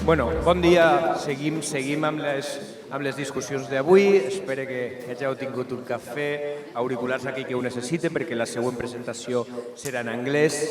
Bueno, bon dia. Seguim amb les discussions d'avui. Espero que hàgiu tingut un cafè, auriculars aquí que ho necessite, perquè la següent presentació serà en anglès.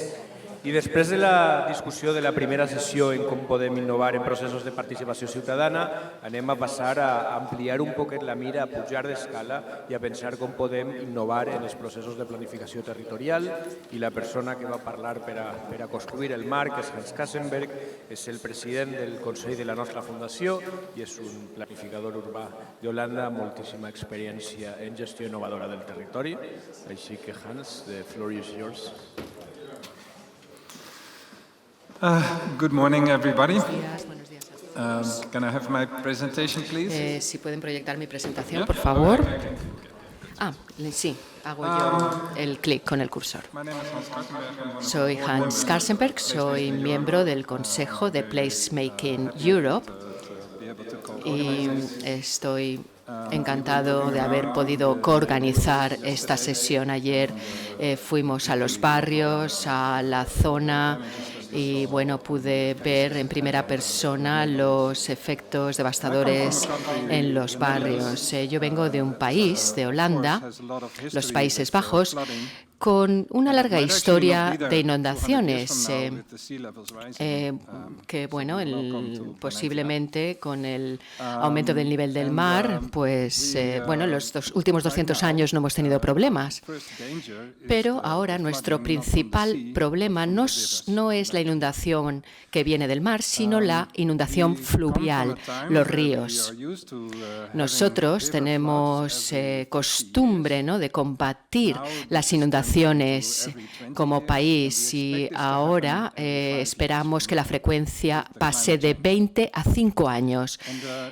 I després de la discussió de la primera sessió en com podem innovar en processos de participació ciutadana, anem a passar a ampliar un poquet la mira, a pujar d'escala i a pensar com podem innovar en els processos de planificació territorial. I la persona que va parlar per a construir el marc és Hans Kassenberg, és el president del Consell de la nostra fundació i és un planificador urbà d'Holanda amb moltíssima experiència en gestió innovadora del territori. Així que, Hans, the floor is yours. Good morning, everybody. Buenos días a todos. Can I have my presentation, please? Si pueden proyectar mi presentación, por favor. Sí, hago yo el clic con el cursor. My name is Hans Kassenberg. Soy Hans Karsenberg, soy miembro del Consejo de Placemaking Europe y estoy encantado de haber podido coorganizar esta sesión. Ayer fuimos a los barrios, a la zona, y bueno, pude ver en primera persona los efectos devastadores en los barrios. Yo vengo de un país, de Holanda, los Países Bajos, con una larga historia de inundaciones, que bueno, posiblemente con el aumento del nivel del mar, pues bueno, los últimos 200 años no hemos tenido problemas. Pero ahora nuestro principal problema no es la inundación que viene del mar, sino la inundación fluvial, los ríos. Nosotros tenemos costumbre, ¿no?, de combatir las inundaciones como país y ahora esperamos que la frecuencia pase de 20 a 5 años,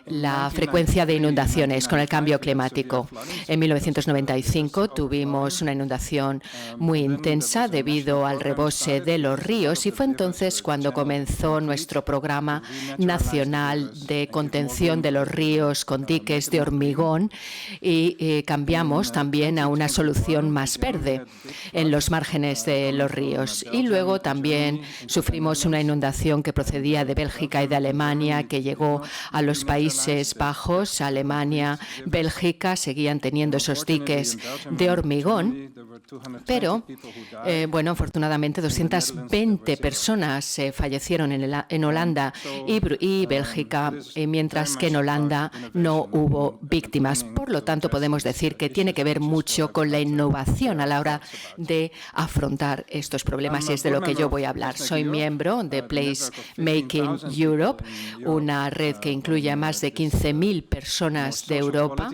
la frecuencia de inundaciones con el cambio climático. En 1995 tuvimos una inundación muy intensa debido al rebose de los ríos y fue entonces cuando comenzó nuestro programa nacional de contención de los ríos con diques de hormigón y cambiamos también a una solución más verde en los márgenes de los ríos. Y luego también sufrimos una inundación que procedía de Bélgica y de Alemania, que llegó a los Países Bajos. Alemania, Bélgica seguían teniendo esos diques de hormigón, pero bueno, afortunadamente 220 personas fallecieron en Holanda y Bélgica, mientras que en Holanda no hubo víctimas. Por lo tanto, podemos decir que tiene que ver mucho con la innovación a la hora de afrontar estos problemas y es de lo que yo voy a hablar. Soy miembro de Placemaking Europe, una red que incluye a más de 15.000 personas de Europa,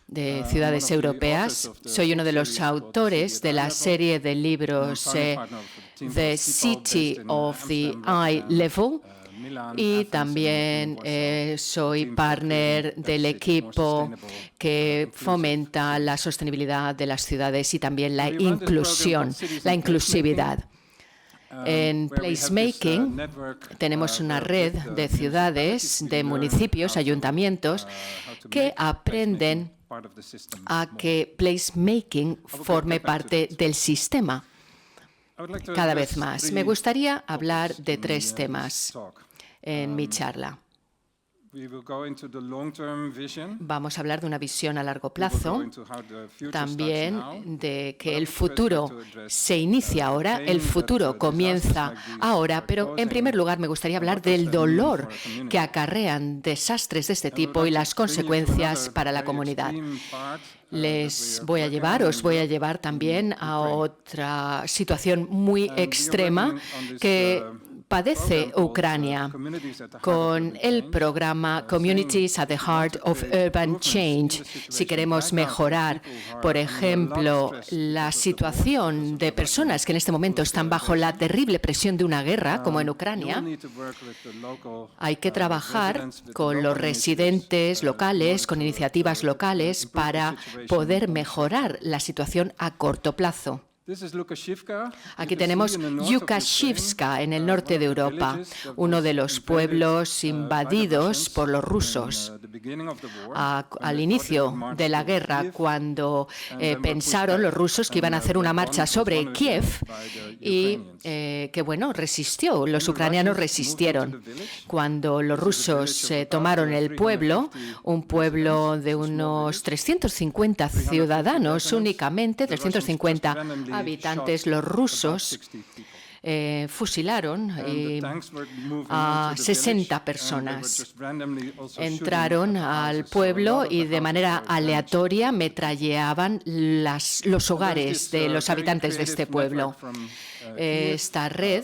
de ciudades europeas. Soy uno de los autores de la serie de libros The City of the Eye Level, y también soy partner del equipo que fomenta la sostenibilidad de las ciudades y también la inclusión, la inclusividad. En Placemaking tenemos una red de ciudades, de municipios, ayuntamientos que aprenden a que Placemaking forme parte del sistema cada vez más. Me gustaría hablar de 3 temas en mi charla. Vamos a hablar de una visión a largo plazo, también de que el futuro se inicia ahora, el futuro comienza ahora, pero en primer lugar me gustaría hablar del dolor que acarrean desastres de este tipo y las consecuencias para la comunidad. Os voy a llevar también a otra situación muy extrema que padece Ucrania con el programa Communities at the Heart of Urban Change. Si queremos mejorar, por ejemplo, la situación de personas que en este momento están bajo la terrible presión de una guerra, como en Ucrania, hay que trabajar con los residentes locales, con iniciativas locales, para poder mejorar la situación a corto plazo. Aquí tenemos Lukashivka, en el norte de Europa, uno de los pueblos invadidos por los rusos. Al inicio de la guerra, cuando pensaron los rusos que iban a hacer una marcha sobre Kiev y que, bueno, resistió, los ucranianos resistieron. Cuando los rusos tomaron el pueblo, un pueblo de unos 350 ciudadanos únicamente, 350 habitantes, los rusos fusilaron a 60 personas. Entraron al pueblo y de manera aleatoria metralleaban los hogares de los habitantes de este pueblo. Esta red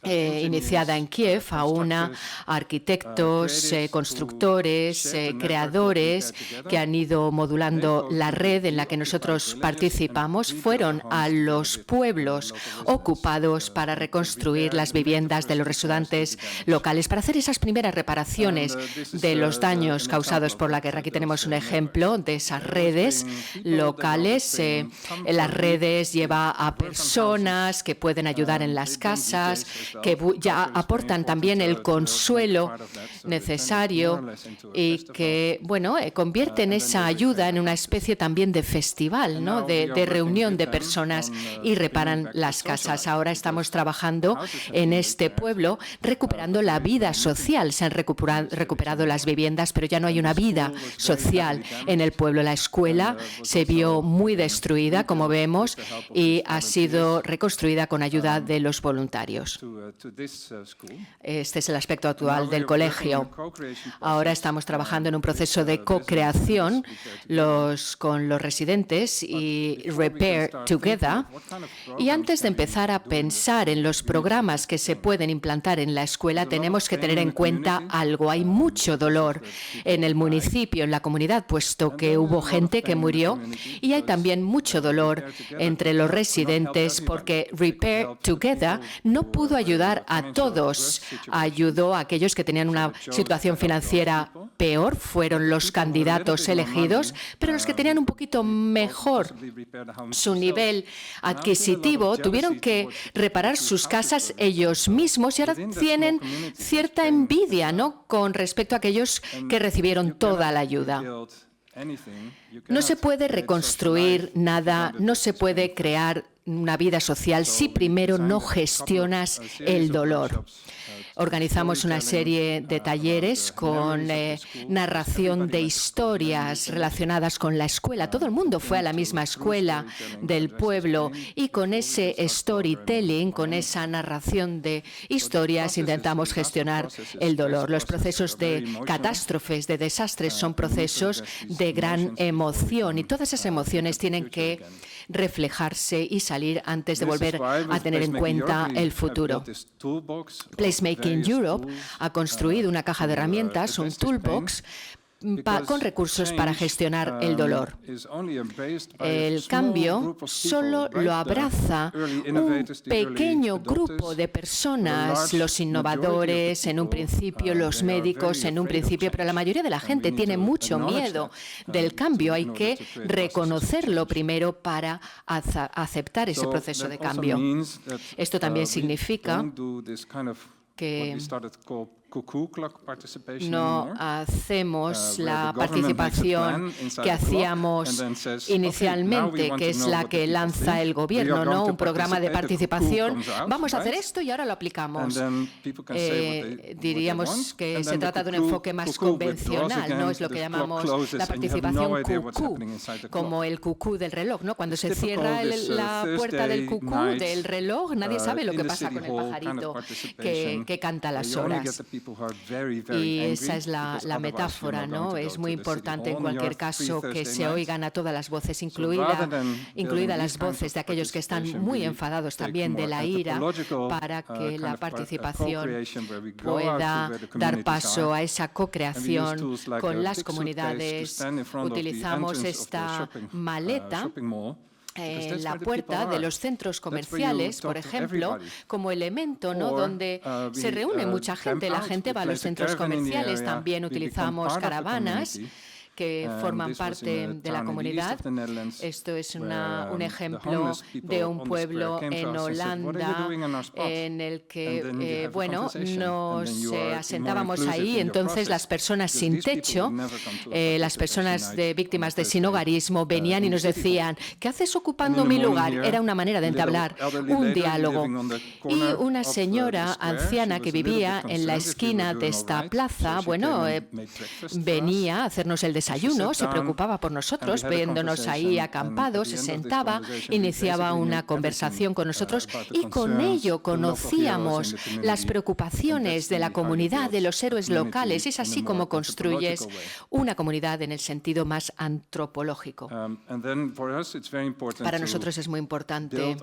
iniciada en Kiev, aúna arquitectos, constructores, creadores que han ido modulando la red en la que nosotros participamos, fueron a los pueblos ocupados para reconstruir las viviendas de los residentes locales, para hacer esas primeras reparaciones de los daños causados por la guerra. Aquí tenemos un ejemplo de esas redes locales. Las redes lleva a personas que pueden ayudar en las casas, que ya aportan también el consuelo necesario y que, bueno, convierten esa ayuda en una especie también de festival, ¿no? de reunión de personas y reparan las casas. Ahora estamos trabajando en este pueblo recuperando la vida social. Se han recuperado las viviendas, pero ya no hay una vida social en el pueblo. La escuela se vio muy destruida, como vemos, y ha sido reconstruida con ayuda de los voluntarios. Este es el aspecto actual del colegio. Ahora estamos trabajando en un proceso de co-creación con los residentes y Repair Together. Y antes de empezar a pensar en los programas que se pueden implantar en la escuela, tenemos que tener en cuenta algo. Hay mucho dolor en el municipio, en la comunidad, puesto que hubo gente que murió, y hay también mucho dolor entre los residentes porque Repair Together no pudo ayudar a todos. Ayudó a aquellos que tenían una situación financiera peor, fueron los candidatos elegidos, pero los que tenían un poquito mejor su nivel adquisitivo tuvieron que reparar sus casas ellos mismos y ahora tienen cierta envidia, ¿no?, con respecto a aquellos que recibieron toda la ayuda. No se puede reconstruir nada, no se puede crear una vida social si primero no gestionas el dolor. Organizamos una serie de talleres con narración de historias relacionadas con la escuela. Todo el mundo fue a la misma escuela del pueblo y con ese storytelling, con esa narración de historias, intentamos gestionar el dolor. Los procesos de catástrofes, de desastres, son procesos de gran emoción y todas esas emociones tienen que reflejarse y salir antes de volver a tener en cuenta el futuro. Placemaking Europe ha construido una caja de herramientas, un toolbox, con recursos para gestionar el dolor. El cambio solo lo abraza un pequeño grupo de personas, los innovadores, en un principio, los médicos, en un principio, pero la mayoría de la gente tiene mucho miedo del cambio. Hay que reconocerlo primero para aceptar ese proceso de cambio. Esto también significa que no hacemos la participación que hacíamos inicialmente, que es la que lanza el gobierno, ¿no? Un programa de participación. Vamos a hacer esto y ahora lo aplicamos. Diríamos que se trata de un enfoque más convencional, ¿no? Es lo que llamamos la participación cucú, como el cucú del reloj, ¿no? Cuando se cierra la puerta del cucú del reloj, nadie sabe lo que pasa con el pajarito que canta las horas. Y esa es la metáfora, ¿no? Es muy importante en cualquier caso que se oigan a todas las voces, incluidas las voces de aquellos que están muy enfadados también de la ira, para que la participación pueda dar paso a esa co-creación con las comunidades. Utilizamos esta maleta en la puerta de los centros comerciales, por ejemplo, como elemento, ¿no?, donde se reúne mucha gente. La gente va a los centros comerciales. También utilizamos caravanas que forman parte de la comunidad. Esto es un ejemplo de un pueblo en Holanda en el que, bueno, nos asentábamos ahí. Entonces las personas sin techo, las personas víctimas de sinhogarismo venían y nos decían: ¿qué haces ocupando mi lugar? Era una manera de entablar un diálogo. Y una señora anciana que vivía en la esquina de esta plaza, bueno, venía a hacernos el desayuno, se preocupaba por nosotros, viéndonos ahí acampados, se sentaba, iniciaba una conversación con nosotros y con ello conocíamos las preocupaciones de la comunidad, de los héroes locales. Es así como construyes una comunidad en el sentido más antropológico. Para nosotros es muy importante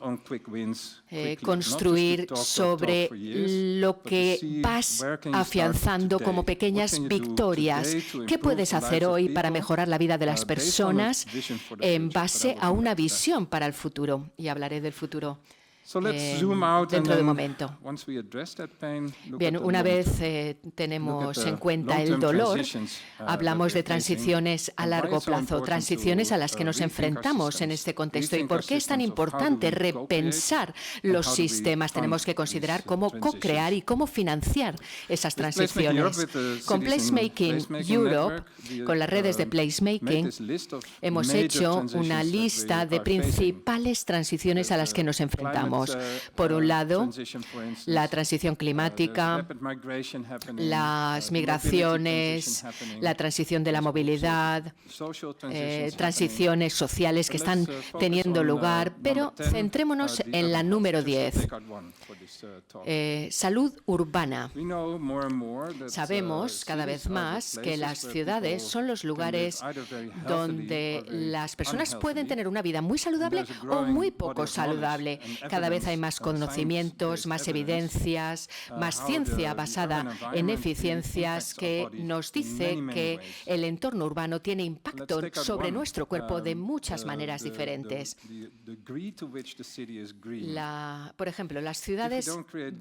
construir sobre lo que vas afianzando como pequeñas victorias. ¿Qué puedes hacer hoy para mejorar la vida de las personas en base a una visión para el futuro? Y hablaré del futuro dentro de un momento. Bien, una vez tenemos en cuenta el dolor, hablamos de transiciones a largo plazo, transiciones a las que nos enfrentamos en este contexto. ¿Y por qué es tan importante repensar los sistemas? Tenemos que considerar cómo co-crear y cómo financiar esas transiciones. Con Placemaking Europe, con las redes de Placemaking, hemos hecho una lista de principales transiciones a las que nos enfrentamos. Por un lado, la transición climática, las migraciones, la transición de la movilidad, transiciones sociales que están teniendo lugar, pero centrémonos en la número 10, salud urbana. Sabemos cada vez más que las ciudades son los lugares donde las personas pueden tener una vida muy saludable o muy poco saludable. Cada vez hay más conocimientos, más evidencias, más ciencia basada en eficiencias que nos dice que el entorno urbano tiene impacto sobre nuestro cuerpo de muchas maneras diferentes. Por ejemplo, las ciudades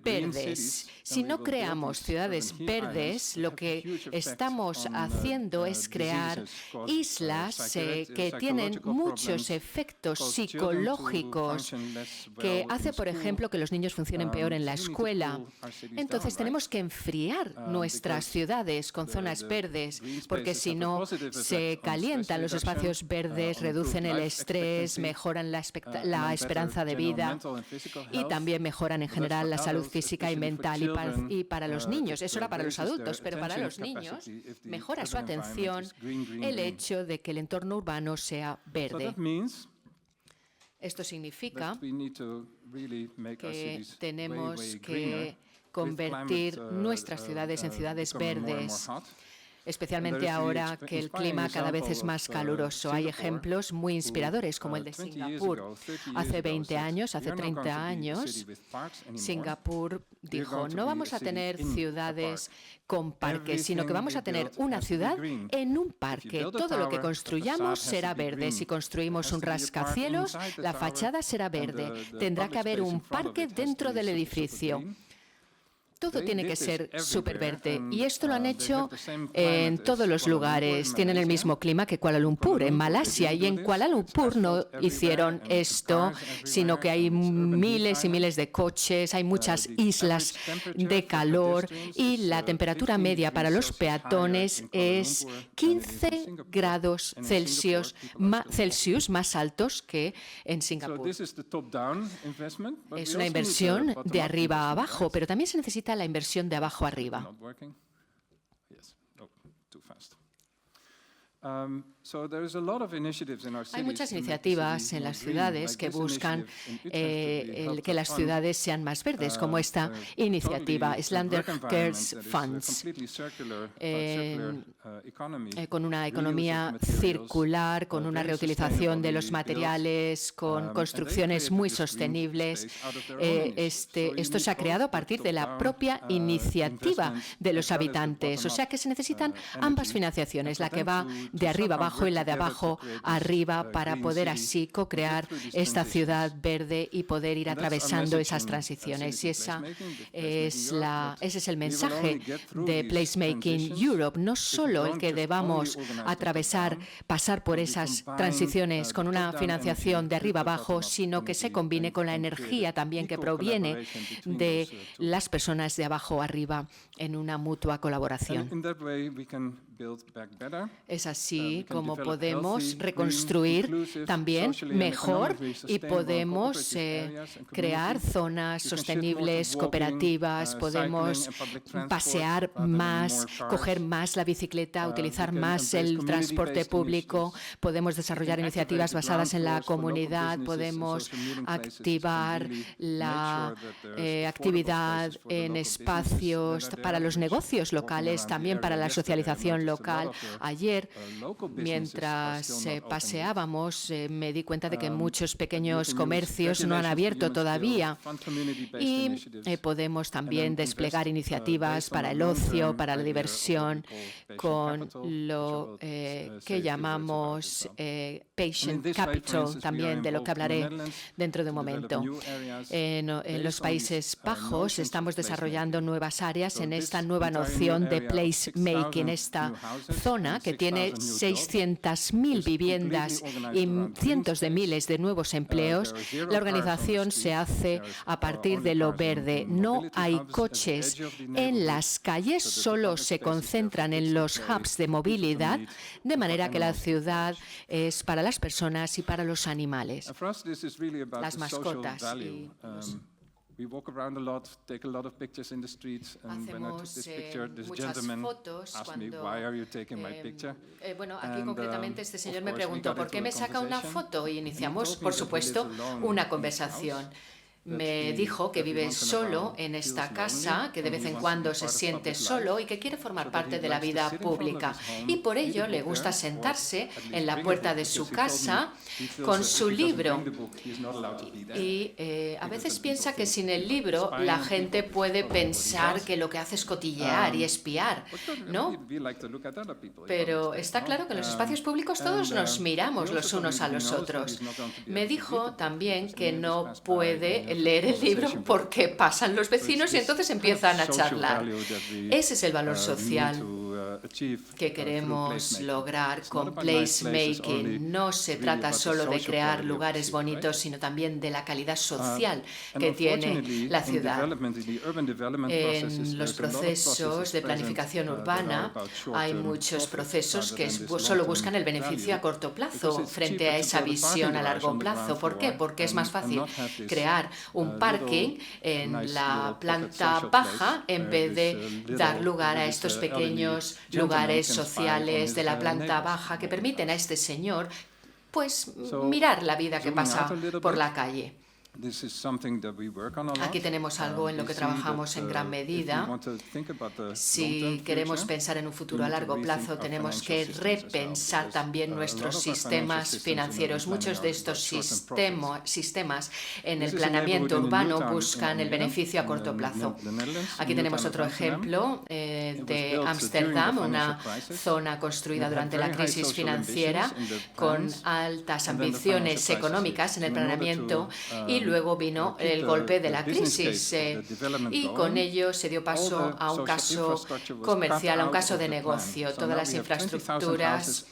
verdes. Si no creamos ciudades verdes, lo que estamos haciendo es crear islas que tienen muchos efectos psicológicos que hace, por ejemplo, que los niños funcionen peor en la escuela. Entonces tenemos que enfriar nuestras ciudades con zonas verdes, porque si no se calientan los espacios verdes, reducen el estrés, mejoran la esperanza de vida y también mejoran en general la salud física y mental. Y para los niños, eso era para los adultos, pero para los niños mejora su atención el hecho de que el entorno urbano sea verde. Esto significa que tenemos que convertir nuestras ciudades en ciudades verdes, especialmente ahora que el clima cada vez es más caluroso. Hay ejemplos muy inspiradores, como el de Singapur. Hace 20 años, hace 30 años, Singapur dijo: no vamos a tener ciudades con parques, sino que vamos a tener una ciudad en un parque. Todo lo que construyamos será verde. Si construimos un rascacielos, la fachada será verde. Tendrá que haber un parque dentro del edificio. Todo tiene que ser superverde, y esto lo han hecho en todos los lugares. Tienen el mismo clima que Kuala Lumpur, en Malasia, y en Kuala Lumpur no hicieron esto, sino que hay miles y miles de coches, hay muchas islas de calor, y la temperatura media para los peatones es 15 grados Celsius más altos que en Singapur. Es una inversión de arriba a abajo, pero también se necesita la inversión de abajo arriba. Hay muchas iniciativas en las ciudades que buscan que las ciudades sean más verdes, como esta iniciativa, Islander Cares Funds, con una economía circular, con una reutilización de los materiales, con construcciones muy sostenibles. Esto se ha creado a partir de la propia iniciativa de los habitantes, o sea que se necesitan ambas financiaciones, la que va de arriba abajo abajo y la de abajo arriba para poder así co-crear esta ciudad verde y poder ir atravesando esas transiciones. Y ese es el mensaje de Placemaking Europe, no solo el que debamos pasar por esas transiciones con una financiación de arriba abajo, sino que se combine con la energía también que proviene de las personas de abajo arriba en una mutua colaboración. Es así como podemos reconstruir también mejor y podemos crear zonas sostenibles, cooperativas, podemos pasear más, coger más la bicicleta, utilizar más el transporte público, podemos desarrollar iniciativas basadas en la comunidad, podemos activar la actividad en espacios para los negocios locales, también para la socialización local. Ayer, mientras paseábamos, me di cuenta de que muchos pequeños comercios no han abierto todavía y podemos también desplegar iniciativas para el ocio, para la diversión, con lo que llamamos Patient Capital, también de lo que hablaré dentro de un momento. En los Países Bajos estamos desarrollando nuevas áreas en esta nueva noción de placemaking, esta zona que tiene 600.000 viviendas y cientos de miles de nuevos empleos. La organización se hace a partir de lo verde. No hay coches en las calles, solo se concentran en los hubs de movilidad, de manera que la ciudad es para las personas y para los animales, las mascotas. Hacemos muchas fotos cuando... Bueno, aquí concretamente este señor me preguntó ¿por qué me saca una foto? Y iniciamos, por supuesto, una conversación. Me dijo que vive solo en esta casa, que de vez en cuando se siente solo y que quiere formar parte de la vida pública. Y por ello le gusta sentarse en la puerta de su casa con su libro. Y a veces piensa que sin el libro la gente puede pensar que lo que hace es cotillear y espiar, ¿no? Pero está claro que en los espacios públicos todos nos miramos los unos a los otros. Me dijo también que no puede leer el libro porque pasan los vecinos y entonces empiezan a charlar. Ese es el valor social que queremos lograr con placemaking. No se trata solo de crear lugares bonitos, sino también de la calidad social que tiene la ciudad. En los procesos de planificación urbana hay muchos procesos que solo buscan el beneficio a corto plazo frente a esa visión a largo plazo. ¿Por qué? Porque es más fácil crear un parking en la planta baja en vez de dar lugar a estos pequeños lugares sociales de la planta baja que permiten a este señor pues mirar la vida que pasa por la calle. Aquí tenemos algo en lo que trabajamos en gran medida. Si queremos pensar en un futuro a largo plazo, tenemos que repensar también nuestros sistemas financieros. Muchos de estos sistemas en el planeamiento urbano buscan el beneficio a corto plazo. Aquí tenemos otro ejemplo de Ámsterdam, una zona construida durante la crisis financiera con altas ambiciones económicas en el planeamiento y luego vino el golpe de la crisis y con ello se dio paso a un caso comercial, a un caso de negocio. Todas las infraestructuras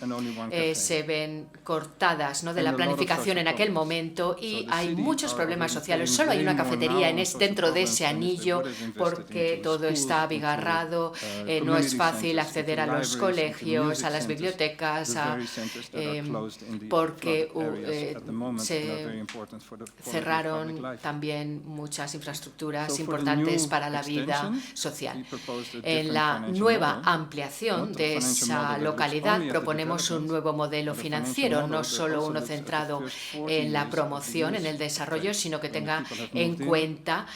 se ven cortadas, ¿no?, de la planificación en aquel momento y hay muchos problemas sociales. Solo hay una cafetería dentro de ese anillo porque todo está abigarrado, no es fácil acceder a los colegios, a las bibliotecas, porque se cerraron también muchas infraestructuras importantes para la vida social. En la nueva ampliación de esa localidad proponemos un nuevo modelo financiero, no solo uno centrado en la promoción, en el desarrollo, sino que tenga en cuenta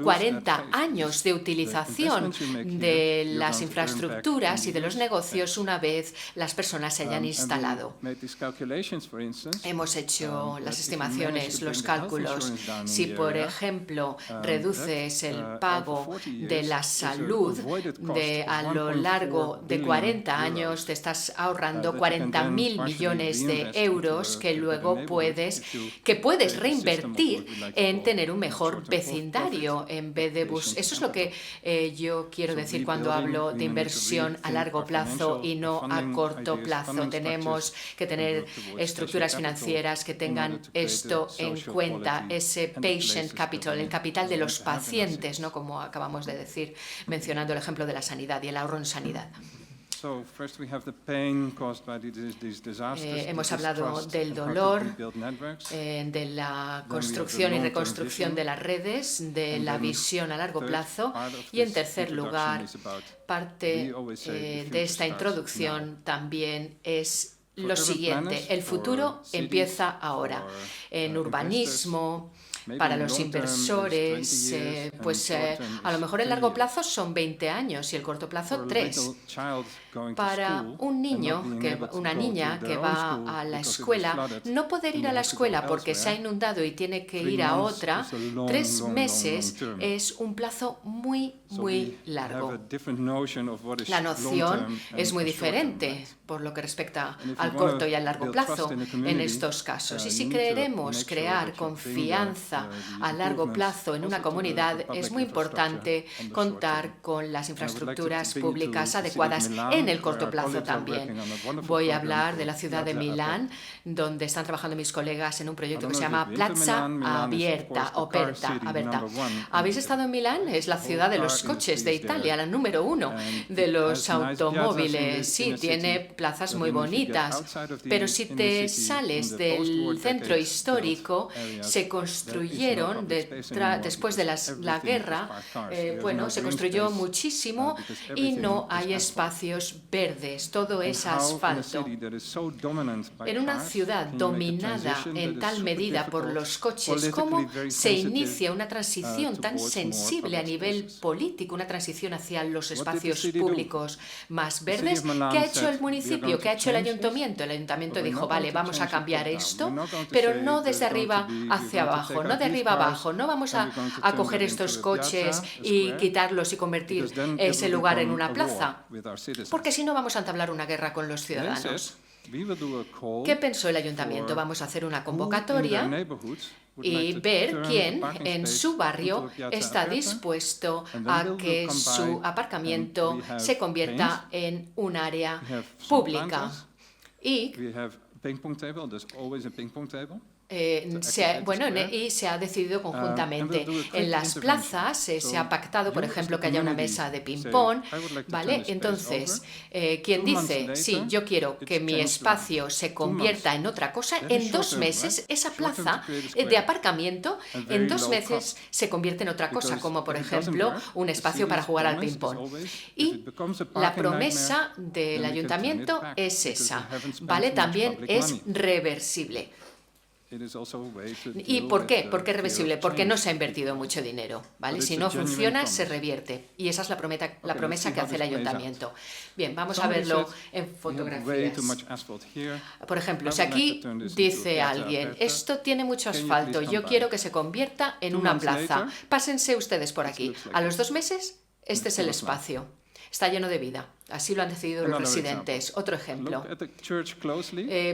40 años de utilización de las infraestructuras y de los negocios una vez las personas se hayan instalado. Hemos hecho las estimaciones, los cálculos obstáculos. Si, por ejemplo, reduces el pago de la salud a lo largo de 40 años, te estás ahorrando 40.000 millones de euros que luego puedes reinvertir en tener un mejor vecindario en vez de Eso es lo que yo quiero decir cuando hablo de inversión a largo plazo y no a corto plazo. Tenemos que tener estructuras financieras que tengan esto en cuenta, ese patient capital, el capital de los pacientes, ¿no? Como acabamos de decir, mencionando el ejemplo de la sanidad y el ahorro en sanidad. Hemos hablado del dolor, de la construcción y reconstrucción de las redes, de la visión a largo plazo y, en tercer lugar, parte de esta introducción también es lo siguiente: el futuro empieza ahora. En urbanismo, para los inversores, a lo mejor el largo plazo son 20 años y el corto plazo 3. Para un niño, una niña que va a la escuela, no poder ir a la escuela porque se ha inundado y tiene que ir a otra, 3 meses es un plazo muy, muy largo. La noción es muy diferente por lo que respecta al corto y al largo plazo en estos casos. Y si queremos crear confianza a largo plazo en una comunidad, es muy importante contar con las infraestructuras públicas adecuadas en el corto plazo también. Voy a hablar de la ciudad de Milán, donde están trabajando mis colegas en un proyecto que se llama Plaza Aperta. ¿Habéis estado en Milán? Es la ciudad de los coches de Italia, la número 1 de los automóviles. Sí, tiene plazas muy bonitas, pero si te sales del centro histórico, se construyeron después de la guerra, se construyó muchísimo y no hay espacios verdes, todo es asfalto. En una ciudad dominada en tal medida por los coches, ¿cómo se inicia una transición tan sensible a nivel político, una transición hacia los espacios públicos más verdes? ¿Qué ha hecho el municipio? ¿Qué ha hecho el ayuntamiento? El ayuntamiento dijo, vale, vamos a cambiar esto, pero no desde arriba hacia abajo, no de arriba abajo, no vamos a coger estos coches y quitarlos y convertir ese lugar en una plaza, porque si no vamos a entablar una guerra con los ciudadanos. ¿Qué pensó el ayuntamiento? Vamos a hacer una convocatoria y ver quién en su barrio está dispuesto a que su aparcamiento se convierta en un área pública. Y se ha decidido conjuntamente. En las plazas se ha pactado, por ejemplo, que haya una mesa de ping-pong, ¿vale? Entonces, quien dice, sí, yo quiero que mi espacio se convierta en otra cosa, en 2 meses esa plaza de aparcamiento, en 2 meses se convierte en otra cosa, como por ejemplo un espacio para jugar al ping-pong. Y la promesa del ayuntamiento es esa, ¿vale? También es reversible. ¿Y por qué? ¿Por qué reversible? Porque no se ha invertido mucho dinero, ¿vale? Si no funciona, se revierte. Y esa es la promesa que hace el ayuntamiento. Bien, vamos a verlo en fotografías. Por ejemplo, si aquí dice alguien, esto tiene mucho asfalto, yo quiero que se convierta en una plaza. Pásense ustedes por aquí. A los 2 meses, este es el espacio. Está lleno de vida. Así lo han decidido los residentes. Otro ejemplo.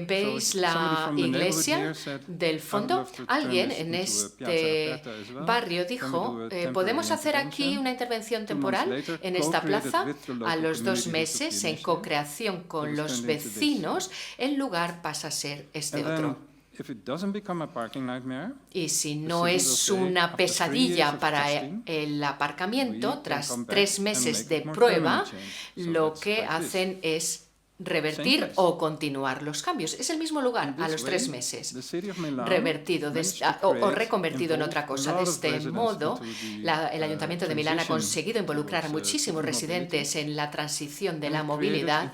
¿Veis la iglesia del fondo? Alguien en este barrio dijo, ¿podemos hacer aquí una intervención temporal en esta plaza? A los 2 meses, en co-creación con los vecinos, el lugar pasa a ser este otro. Y si no es una pesadilla para el aparcamiento, tras 3 meses de prueba, lo que hacen es revertir o continuar los cambios. Es el mismo lugar a los 3 meses, revertido o reconvertido en otra cosa. De este modo, el Ayuntamiento de Milán ha conseguido involucrar a muchísimos residentes en la transición de la movilidad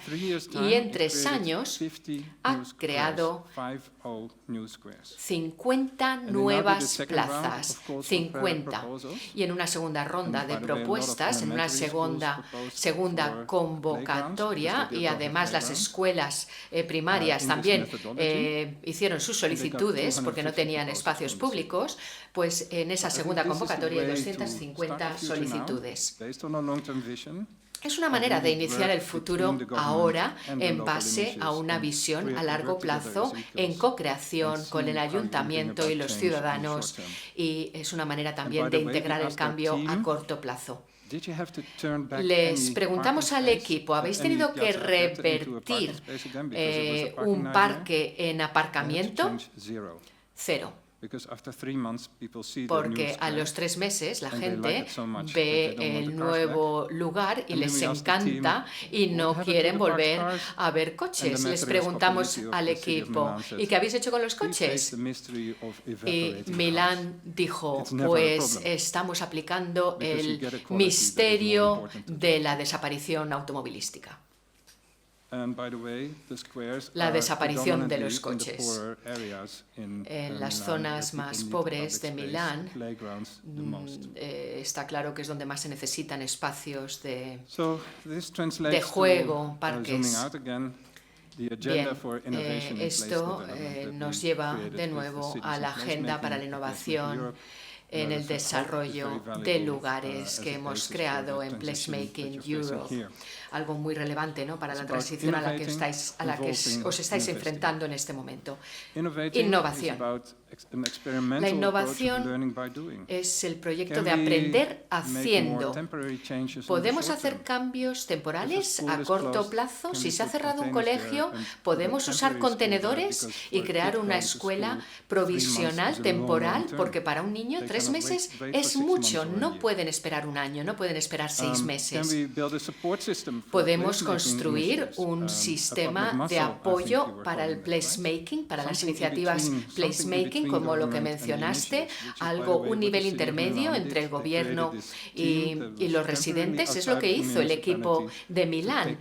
y en 3 años ha creado 50 nuevas plazas, 50. Y en una segunda ronda de propuestas, en una segunda convocatoria y además todas las escuelas primarias también hicieron sus solicitudes porque no tenían espacios públicos, pues en esa segunda convocatoria hay 250 solicitudes. Es una manera de iniciar el futuro ahora en base a una visión a largo plazo en co-creación con el ayuntamiento y los ciudadanos, y es una manera también de integrar el cambio a corto plazo. Les preguntamos al equipo, ¿habéis tenido que revertir un parque en aparcamiento? Cero. Porque a los 3 meses la gente ve el nuevo lugar y les encanta y no quieren volver a ver coches. Les preguntamos al equipo, ¿y qué habéis hecho con los coches? Y Milán dijo, pues estamos aplicando el misterio de la desaparición automovilística. La desaparición de los coches. En las zonas más pobres de Milán está claro que es donde más se necesitan espacios de juego, parques. Bien, esto nos lleva de nuevo a la agenda para la innovación en el desarrollo de lugares que hemos creado en Placemaking Europe. Algo muy relevante, ¿no?, para la transición a la que os estáis enfrentando en este momento. Innovación. La innovación es el proyecto de aprender haciendo. ¿Podemos hacer cambios temporales a corto plazo? Si se ha cerrado un colegio, ¿podemos usar contenedores y crear una escuela provisional, temporal? Porque para un niño 3 meses es mucho. No pueden esperar un año, no pueden esperar 6 meses. Podemos construir un sistema de apoyo para el placemaking, para las iniciativas placemaking, como lo que mencionaste, un nivel intermedio entre el gobierno y los residentes. Es lo que hizo el equipo de Milán,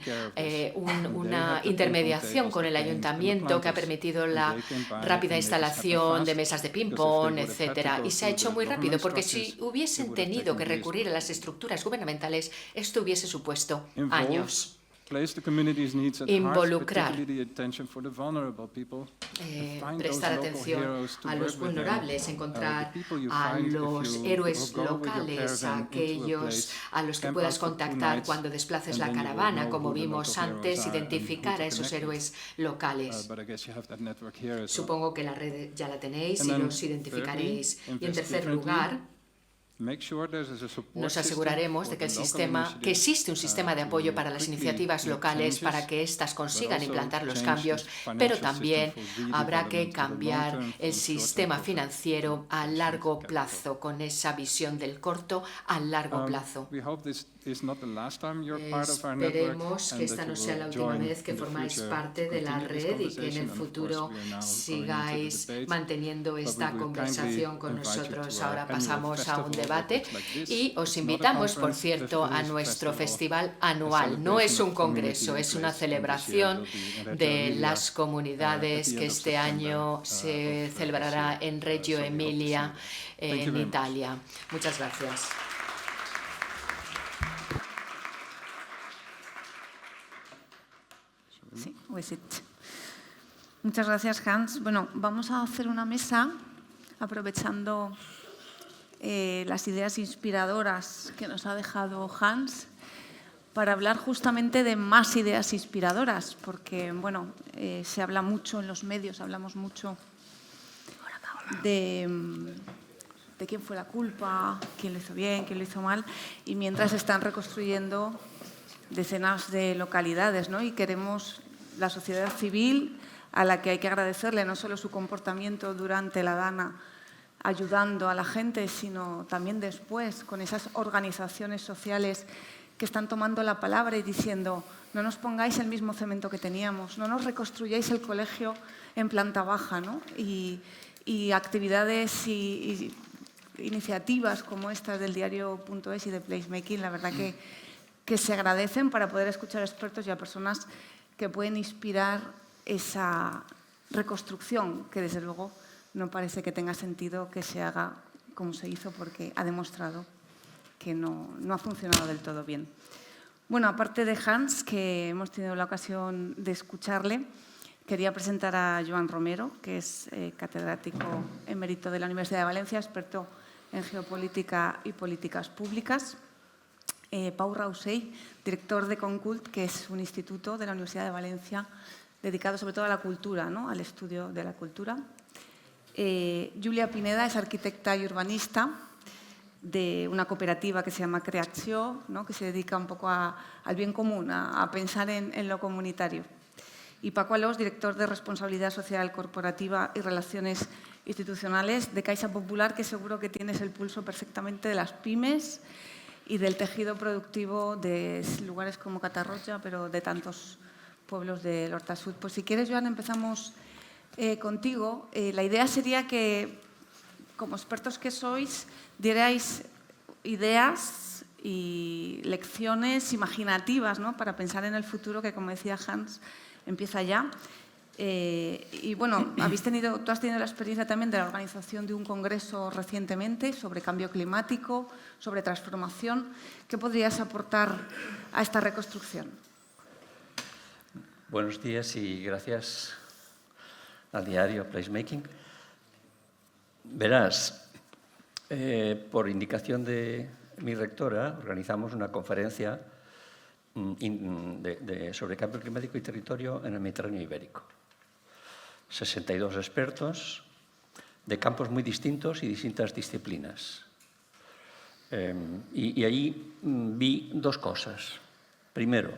una intermediación con el ayuntamiento que ha permitido la rápida instalación de mesas de ping-pong, etcétera. Y se ha hecho muy rápido, porque si hubiesen tenido que recurrir a las estructuras gubernamentales, esto hubiese supuesto años. Involucrar, prestar atención a los vulnerables, encontrar a los héroes locales, a aquellos a los que puedas contactar cuando desplaces la caravana, como vimos antes, identificar a esos héroes locales. Supongo que la red ya la tenéis y los identificaréis. Y en tercer lugar, nos aseguraremos de que existe un sistema de apoyo para las iniciativas locales para que éstas consigan implantar los cambios, pero también habrá que cambiar el sistema financiero a largo plazo, con esa visión del corto a largo plazo. Esperemos que esta no sea la última vez que formáis parte de la red y que en el futuro sigáis manteniendo esta conversación con nosotros. Ahora pasamos a un debate y os invitamos, por cierto, a nuestro festival anual. No es un congreso, es una celebración de las comunidades que este año se celebrará en Reggio Emilia, en Italia. Muchas gracias. Sí, muchas gracias, Hans. Bueno, vamos a hacer una mesa aprovechando las ideas inspiradoras que nos ha dejado Hans para hablar justamente de más ideas inspiradoras, porque bueno, se habla mucho en los medios, hablamos mucho de quién fue la culpa, quién lo hizo bien, quién lo hizo mal, y mientras están reconstruyendo decenas de localidades, ¿no? Y queremos la sociedad civil, a la que hay que agradecerle no solo su comportamiento durante la Dana ayudando a la gente, sino también después con esas organizaciones sociales que están tomando la palabra y diciendo: no nos pongáis el mismo cemento que teníamos, no nos reconstruyáis el colegio en planta baja, ¿no? Y actividades y iniciativas como estas del diario.es y de Placemaking, la verdad que se agradecen para poder escuchar a expertos y a personas que pueden inspirar esa reconstrucción, que desde luego no parece que tenga sentido que se haga como se hizo, porque ha demostrado que no ha funcionado del todo bien. Bueno, aparte de Hans, que hemos tenido la ocasión de escucharle, quería presentar a Joan Romero, que es catedrático emérito de la Universidad de Valencia, experto en geopolítica y políticas públicas. Pau Rausell, director de Concult, que es un instituto de la Universidad de Valencia dedicado sobre todo a la cultura, ¿no?, al estudio de la cultura. Julia Pineda es arquitecta y urbanista de una cooperativa que se llama Creacció, ¿no?, que se dedica un poco al bien común, a pensar en lo comunitario. Y Paco Alós, director de Responsabilidad Social Corporativa y Relaciones Institucionales de Caixa Popular, que seguro que tienes el pulso perfectamente de las pymes y del tejido productivo de lugares como Catarroja, pero de tantos pueblos del Horta Sud. Pues si quieres, Joan, empezamos contigo. La idea sería que, como expertos que sois, dierais ideas y lecciones imaginativas, ¿no?, para pensar en el futuro, que, como decía Hans, empieza ya. Y bueno, tú has tenido la experiencia también de la organización de un congreso recientemente sobre cambio climático, sobre transformación. ¿Qué podrías aportar a esta reconstrucción? Buenos días y gracias al diario Placemaking. Verás, por indicación de mi rectora, organizamos una conferencia sobre cambio climático y territorio en el Mediterráneo ibérico. 62 expertos de campos muy distintos y distintas disciplinas. Y allí vi dos cosas. Primero,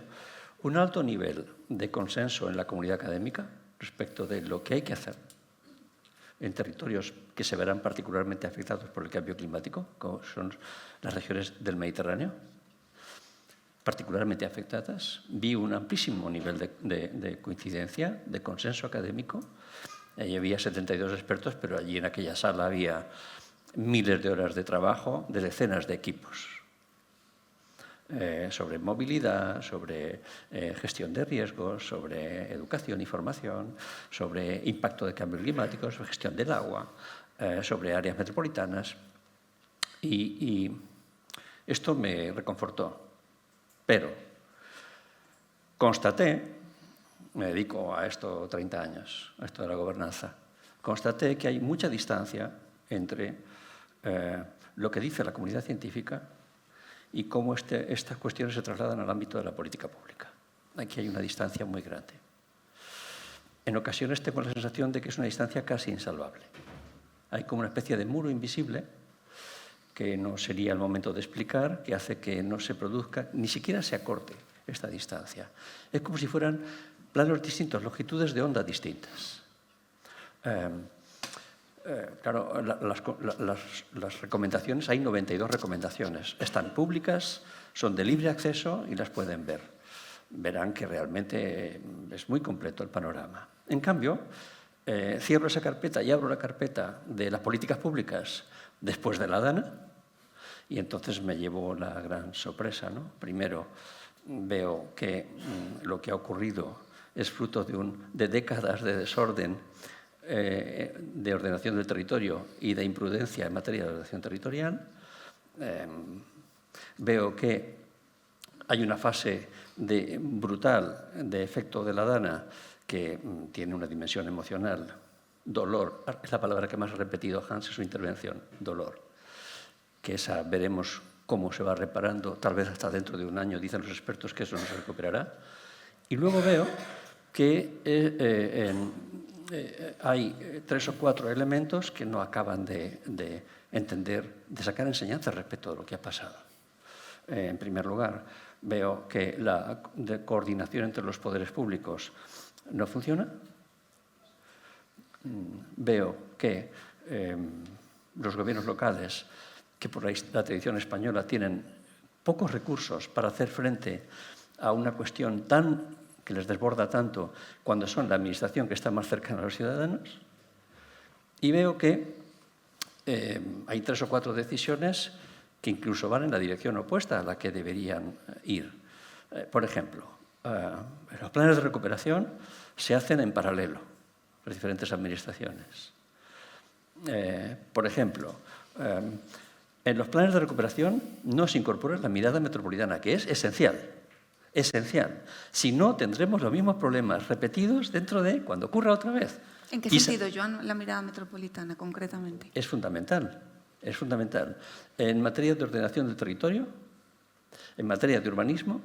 un alto nivel de consenso en la comunidad académica respecto de lo que hay que hacer en territorios que se verán particularmente afectados por el cambio climático, como son las regiones del Mediterráneo, particularmente afectadas. Vi un amplísimo nivel de coincidencia, de consenso académico. Allí había 72 expertos, pero allí en aquella sala había miles de horas de trabajo de decenas de equipos sobre movilidad, sobre gestión de riesgos, sobre educación y formación, sobre impacto de cambio climático, sobre gestión del agua, sobre áreas metropolitanas. Y esto me reconfortó. Pero constaté, me dedico a esto 30 años, a esto de la gobernanza, constaté que hay mucha distancia entre lo que dice la comunidad científica y cómo estas cuestiones se trasladan al ámbito de la política pública. Aquí hay una distancia muy grande. En ocasiones tengo la sensación de que es una distancia casi insalvable. Hay como una especie de muro invisible que no sería el momento de explicar, que hace que no se produzca, ni siquiera se acorte esta distancia. Es como si fueran planos distintos, longitudes de onda distintas. Claro, las recomendaciones, hay 92 recomendaciones. Están públicas, son de libre acceso y las pueden ver. Verán que realmente es muy completo el panorama. En cambio, cierro esa carpeta y abro la carpeta de las políticas públicas después de la DANA, y entonces me llevo la gran sorpresa, ¿no? Primero, veo que lo que ha ocurrido es fruto de décadas de desorden, de ordenación del territorio y de imprudencia en materia de ordenación territorial. Veo que hay una fase brutal de efecto de la DANA que tiene una dimensión emocional. Dolor, es la palabra que más ha repetido Hans en su intervención, dolor. Que esa veremos cómo se va reparando, tal vez hasta dentro de un año, dicen los expertos que eso no se recuperará. Y luego veo que hay 3 o 4 elementos que no acaban de entender, de sacar enseñanzas respecto de lo que ha pasado. En primer lugar, veo que la coordinación entre los poderes públicos no funciona. Veo que los gobiernos locales, que por la tradición española tienen pocos recursos para hacer frente a una cuestión que les desborda tanto cuando son la administración que está más cercana a los ciudadanos. Y veo que hay 3 o 4 decisiones que incluso van en la dirección opuesta a la que deberían ir. Por ejemplo, los planes de recuperación se hacen en paralelo, las diferentes administraciones. Por ejemplo, en los planes de recuperación no se incorpora la mirada metropolitana, que es esencial. Esencial. Si no, tendremos los mismos problemas repetidos dentro de cuando ocurra otra vez. ¿En qué sentido, Joan, la mirada metropolitana, concretamente? Es fundamental, es fundamental. En materia de ordenación del territorio, en materia de urbanismo,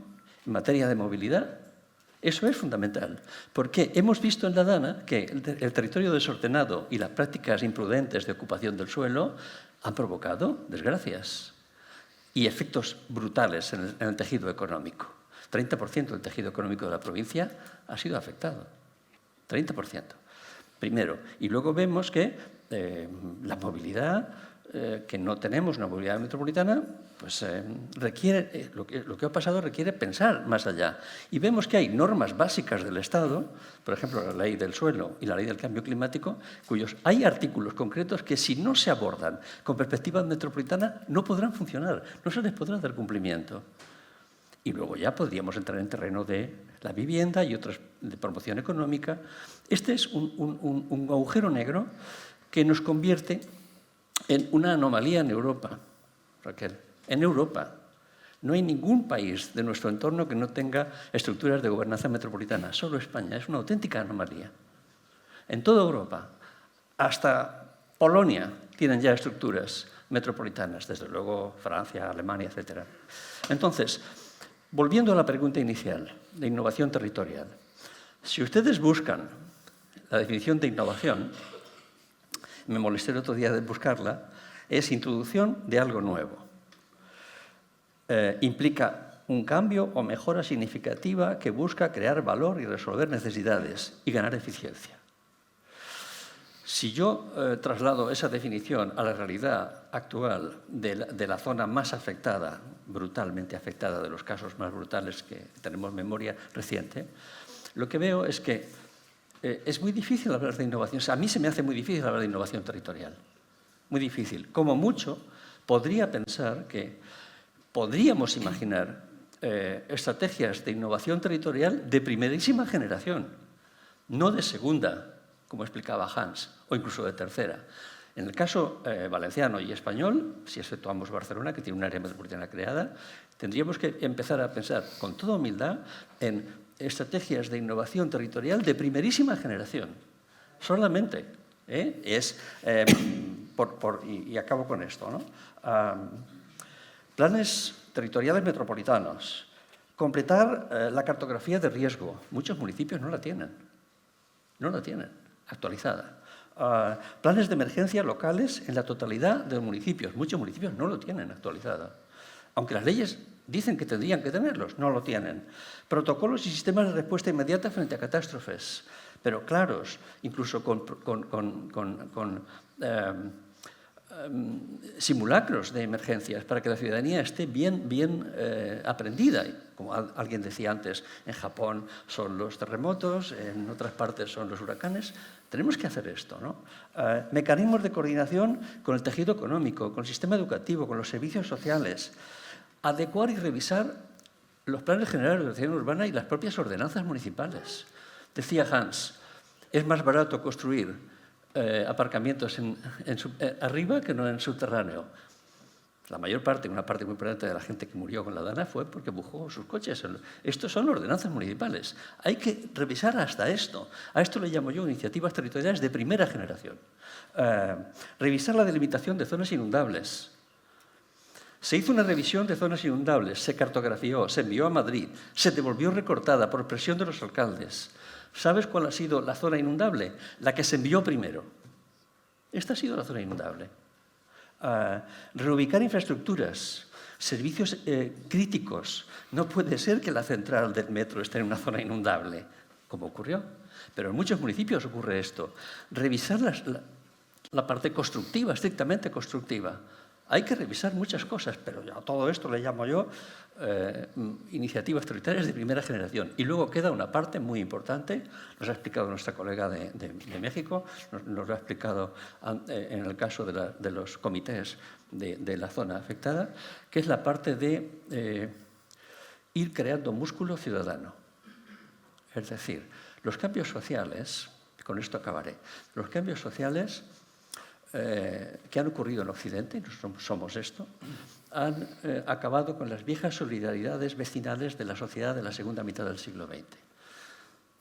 en materia de movilidad, eso es fundamental. Porque hemos visto en la Dana que el territorio desordenado y las prácticas imprudentes de ocupación del suelo han provocado desgracias y efectos brutales en el tejido económico. 30% del tejido económico de la provincia ha sido afectado. 30%. Primero. Y luego vemos que la movilidad, que no tenemos una movilidad metropolitana, pues requiere, lo que ha pasado requiere pensar más allá. Y vemos que hay normas básicas del Estado, por ejemplo, la ley del suelo y la ley del cambio climático, cuyos hay artículos concretos que si no se abordan con perspectiva metropolitana no podrán funcionar, no se les podrá dar cumplimiento. Y luego ya podríamos entrar en terreno de la vivienda y otras de promoción económica. Este es un agujero negro que nos convierte en una anomalía en Europa, Raquel. En Europa no hay ningún país de nuestro entorno que no tenga estructuras de gobernanza metropolitana. Solo España. Es una auténtica anomalía. En toda Europa, hasta Polonia, tienen ya estructuras metropolitanas. Desde luego Francia, Alemania, etc. Entonces, volviendo a la pregunta inicial de innovación territorial, si ustedes buscan la definición de innovación, me molesté el otro día de buscarla, es introducción de algo nuevo. Implica un cambio o mejora significativa que busca crear valor y resolver necesidades y ganar eficiencia. Si yo traslado esa definición a la realidad actual de la zona más afectada, brutalmente afectada, de los casos más brutales que tenemos memoria reciente, lo que veo es que es muy difícil hablar de innovación. O sea, a mí se me hace muy difícil hablar de innovación territorial. Muy difícil. Como mucho, podría pensar que podríamos imaginar estrategias de innovación territorial de primerísima generación, no de segunda, como explicaba Hans, o incluso de tercera. En el caso valenciano y español, si exceptuamos Barcelona, que tiene un área metropolitana creada, tendríamos que empezar a pensar con toda humildad en estrategias de innovación territorial de primerísima generación. Solamente. Y acabo con esto, ¿no? Planes territoriales metropolitanos. Completar la cartografía de riesgo. Muchos municipios no la tienen. No la tienen actualizada. Planes de emergencia locales en la totalidad de los municipios. Muchos municipios no lo tienen actualizada. Aunque las leyes dicen que tendrían que tenerlos, no lo tienen. Protocolos y sistemas de respuesta inmediata frente a catástrofes, pero claros, incluso con simulacros de emergencias para que la ciudadanía esté bien aprendida. Como alguien decía antes, en Japón son los terremotos, en otras partes son los huracanes. Tenemos que hacer esto, ¿no? Mecanismos de coordinación con el tejido económico, con el sistema educativo, con los servicios sociales. Adecuar y revisar los planes generales de ordenación urbana y las propias ordenanzas municipales. Decía Hans, es más barato construir aparcamientos arriba que no en subterráneo. La mayor parte, una parte muy importante de la gente que murió con la Dana fue porque empujó sus coches. Estos son ordenanzas municipales. Hay que revisar hasta esto. A esto le llamo yo iniciativas territoriales de primera generación. Revisar la delimitación de zonas inundables. Se hizo una revisión de zonas inundables, se cartografió, se envió a Madrid, se devolvió recortada por presión de los alcaldes. ¿Sabes cuál ha sido la zona inundable? La que se envió primero. Esta ha sido la zona inundable. Reubicar infraestructuras, servicios críticos. No puede ser que la central del metro esté en una zona inundable, como ocurrió. Pero en muchos municipios ocurre esto. Revisar la parte constructiva, estrictamente constructiva. Hay que revisar muchas cosas, pero a todo esto le llamo yo iniciativas territoriales de primera generación. Y luego queda una parte muy importante, nos ha explicado nuestra colega de México, nos lo ha explicado en el caso de los comités de la zona afectada, que es la parte de ir creando músculo ciudadano. Es decir, los cambios sociales, con esto acabaré, los cambios sociales que han ocurrido en Occidente, nosotros somos esto, han acabado con las viejas solidaridades vecinales de la sociedad de la segunda mitad del siglo XX.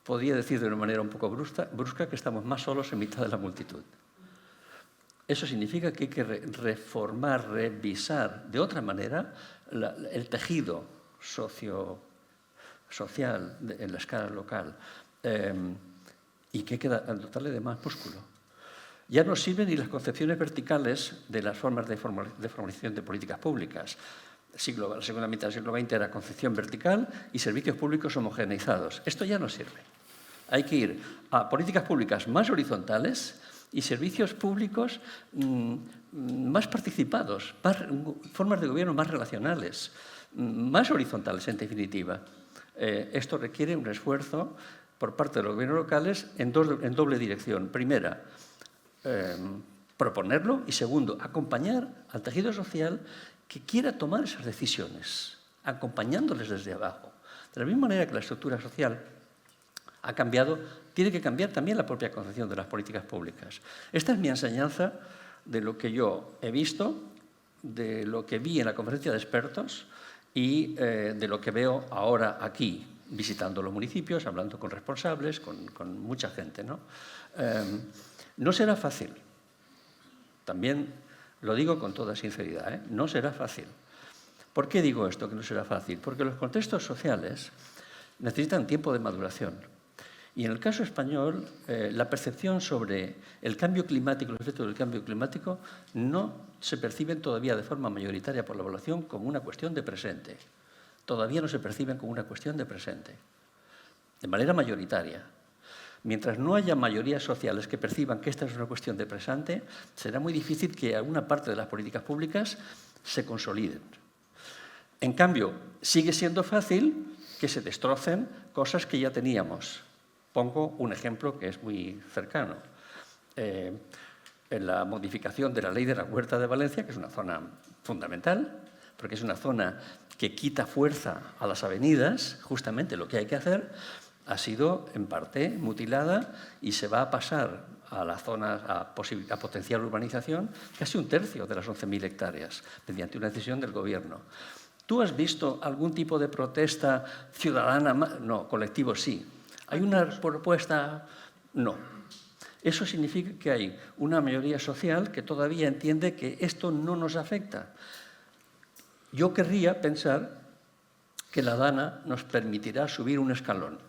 Podría decir de una manera un poco brusca que estamos más solos en mitad de la multitud. Eso significa que hay que reformar, revisar de otra manera el tejido social en la escala local y que hay que dotarle de más músculo. Ya no sirven ni las concepciones verticales de las formas de formalización de políticas públicas. La segunda mitad del siglo XX era concepción vertical y servicios públicos homogeneizados. Esto ya no sirve. Hay que ir a políticas públicas más horizontales y servicios públicos más participados, formas de gobierno más relacionales, más horizontales, en definitiva. Esto requiere un esfuerzo por parte de los gobiernos locales en doble dirección. Primera, proponerlo y segundo, acompañar al tejido social que quiera tomar esas decisiones, acompañándoles desde abajo. De la misma manera que la estructura social ha cambiado, tiene que cambiar también la propia concepción de las políticas públicas. Esta es mi enseñanza de lo que yo he visto, de lo que vi en la conferencia de expertos y de lo que veo ahora aquí, visitando los municipios, hablando con responsables, con mucha gente, ¿no? No será fácil. También lo digo con toda sinceridad, ¿eh? No será fácil. ¿Por qué digo esto, que no será fácil? Porque los contextos sociales necesitan tiempo de maduración. Y en el caso español, la percepción sobre el cambio climático, los efectos del cambio climático, no se perciben todavía de forma mayoritaria por la población como una cuestión de presente. Todavía no se perciben como una cuestión de presente, de manera mayoritaria. Mientras no haya mayorías sociales que perciban que esta es una cuestión de presente, será muy difícil que alguna parte de las políticas públicas se consoliden. En cambio, sigue siendo fácil que se destrocen cosas que ya teníamos. Pongo un ejemplo que es muy cercano. En la modificación de la ley de la Huerta de Valencia, que es una zona fundamental, porque es una zona que quita fuerza a las avenidas, justamente lo que hay que hacer, ha sido en parte mutilada y se va a pasar a la zona a potencial urbanización casi un tercio de las 11.000 hectáreas, mediante una decisión del Gobierno. ¿Tú has visto algún tipo de protesta ciudadana? No, colectivo sí. ¿Hay una propuesta? No. Eso significa que hay una mayoría social que todavía entiende que esto no nos afecta. Yo querría pensar que la DANA nos permitirá subir un escalón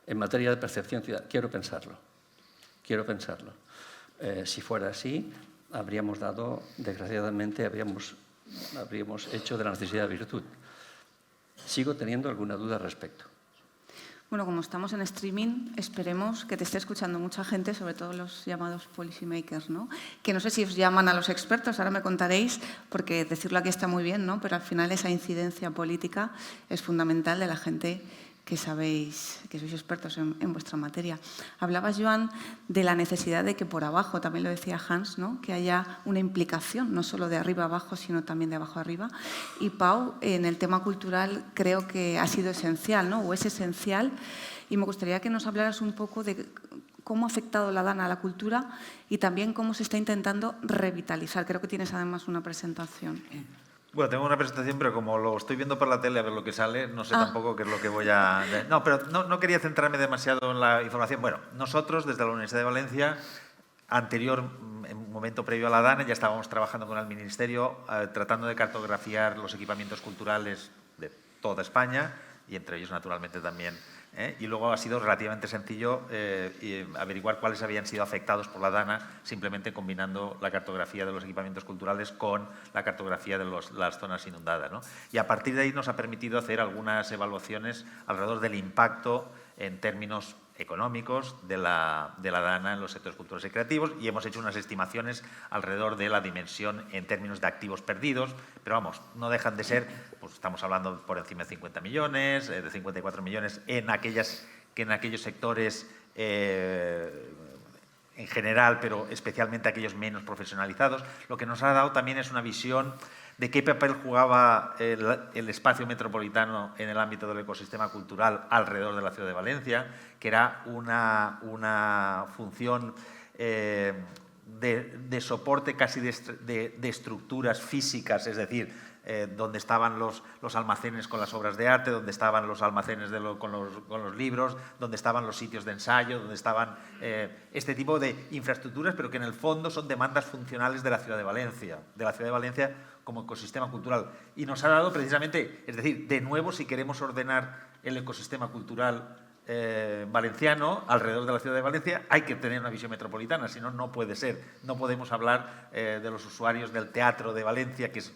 en materia de percepción ciudadana. Quiero pensarlo. Si fuera así, habríamos dado, desgraciadamente, habríamos hecho de la necesidad virtud. Sigo teniendo alguna duda al respecto. Bueno, como estamos en streaming, esperemos que te esté escuchando mucha gente, sobre todo los llamados policy makers, ¿no? Que no sé si os llaman a los expertos, ahora me contaréis, porque decirlo aquí está muy bien, ¿no? Pero al final esa incidencia política es fundamental de la gente que sabéis, que sois expertos en vuestra materia. Hablabas, Joan, de la necesidad de que por abajo, también lo decía Hans, ¿no? Que haya una implicación, no solo de arriba abajo, sino también de abajo arriba. Y Pau, en el tema cultural, creo que ha sido esencial, ¿no? O es esencial. Y me gustaría que nos hablaras un poco de cómo ha afectado la DANA a la cultura y también cómo se está intentando revitalizar. Creo que tienes además una presentación. Bueno, tengo una presentación, pero como lo estoy viendo por la tele a ver lo que sale, no sé tampoco qué es lo que voy a... No, pero no quería centrarme demasiado en la información. Bueno, nosotros desde la Universidad de Valencia, en un momento previo a la DANA, ya estábamos trabajando con el Ministerio tratando de cartografiar los equipamientos culturales de toda España y entre ellos, naturalmente, también. Y luego ha sido relativamente sencillo averiguar cuáles habían sido afectados por la DANA, simplemente combinando la cartografía de los equipamientos culturales con la cartografía de las zonas inundadas, ¿no? Y a partir de ahí nos ha permitido hacer algunas evaluaciones alrededor del impacto en términos económicos de la DANA en los sectores culturales y creativos, y hemos hecho unas estimaciones alrededor de la dimensión en términos de activos perdidos, pero vamos, no dejan de ser, pues estamos hablando por encima de 50 millones, de 54 millones en aquellos sectores en general, pero especialmente aquellos menos profesionalizados. Lo que nos ha dado también es una visión de qué papel jugaba el espacio metropolitano en el ámbito del ecosistema cultural alrededor de la ciudad de Valencia, que era una función de soporte casi de estructuras físicas, es decir, donde estaban los almacenes con las obras de arte, donde estaban los almacenes con los libros, donde estaban los sitios de ensayo, donde estaban este tipo de infraestructuras, pero que en el fondo son demandas funcionales de la ciudad de Valencia como ecosistema cultural. Y nos ha dado precisamente, es decir, de nuevo, si queremos ordenar el ecosistema cultural valenciano alrededor de la ciudad de Valencia, hay que tener una visión metropolitana, si no, no puede ser. No podemos hablar de los usuarios del teatro de Valencia, que es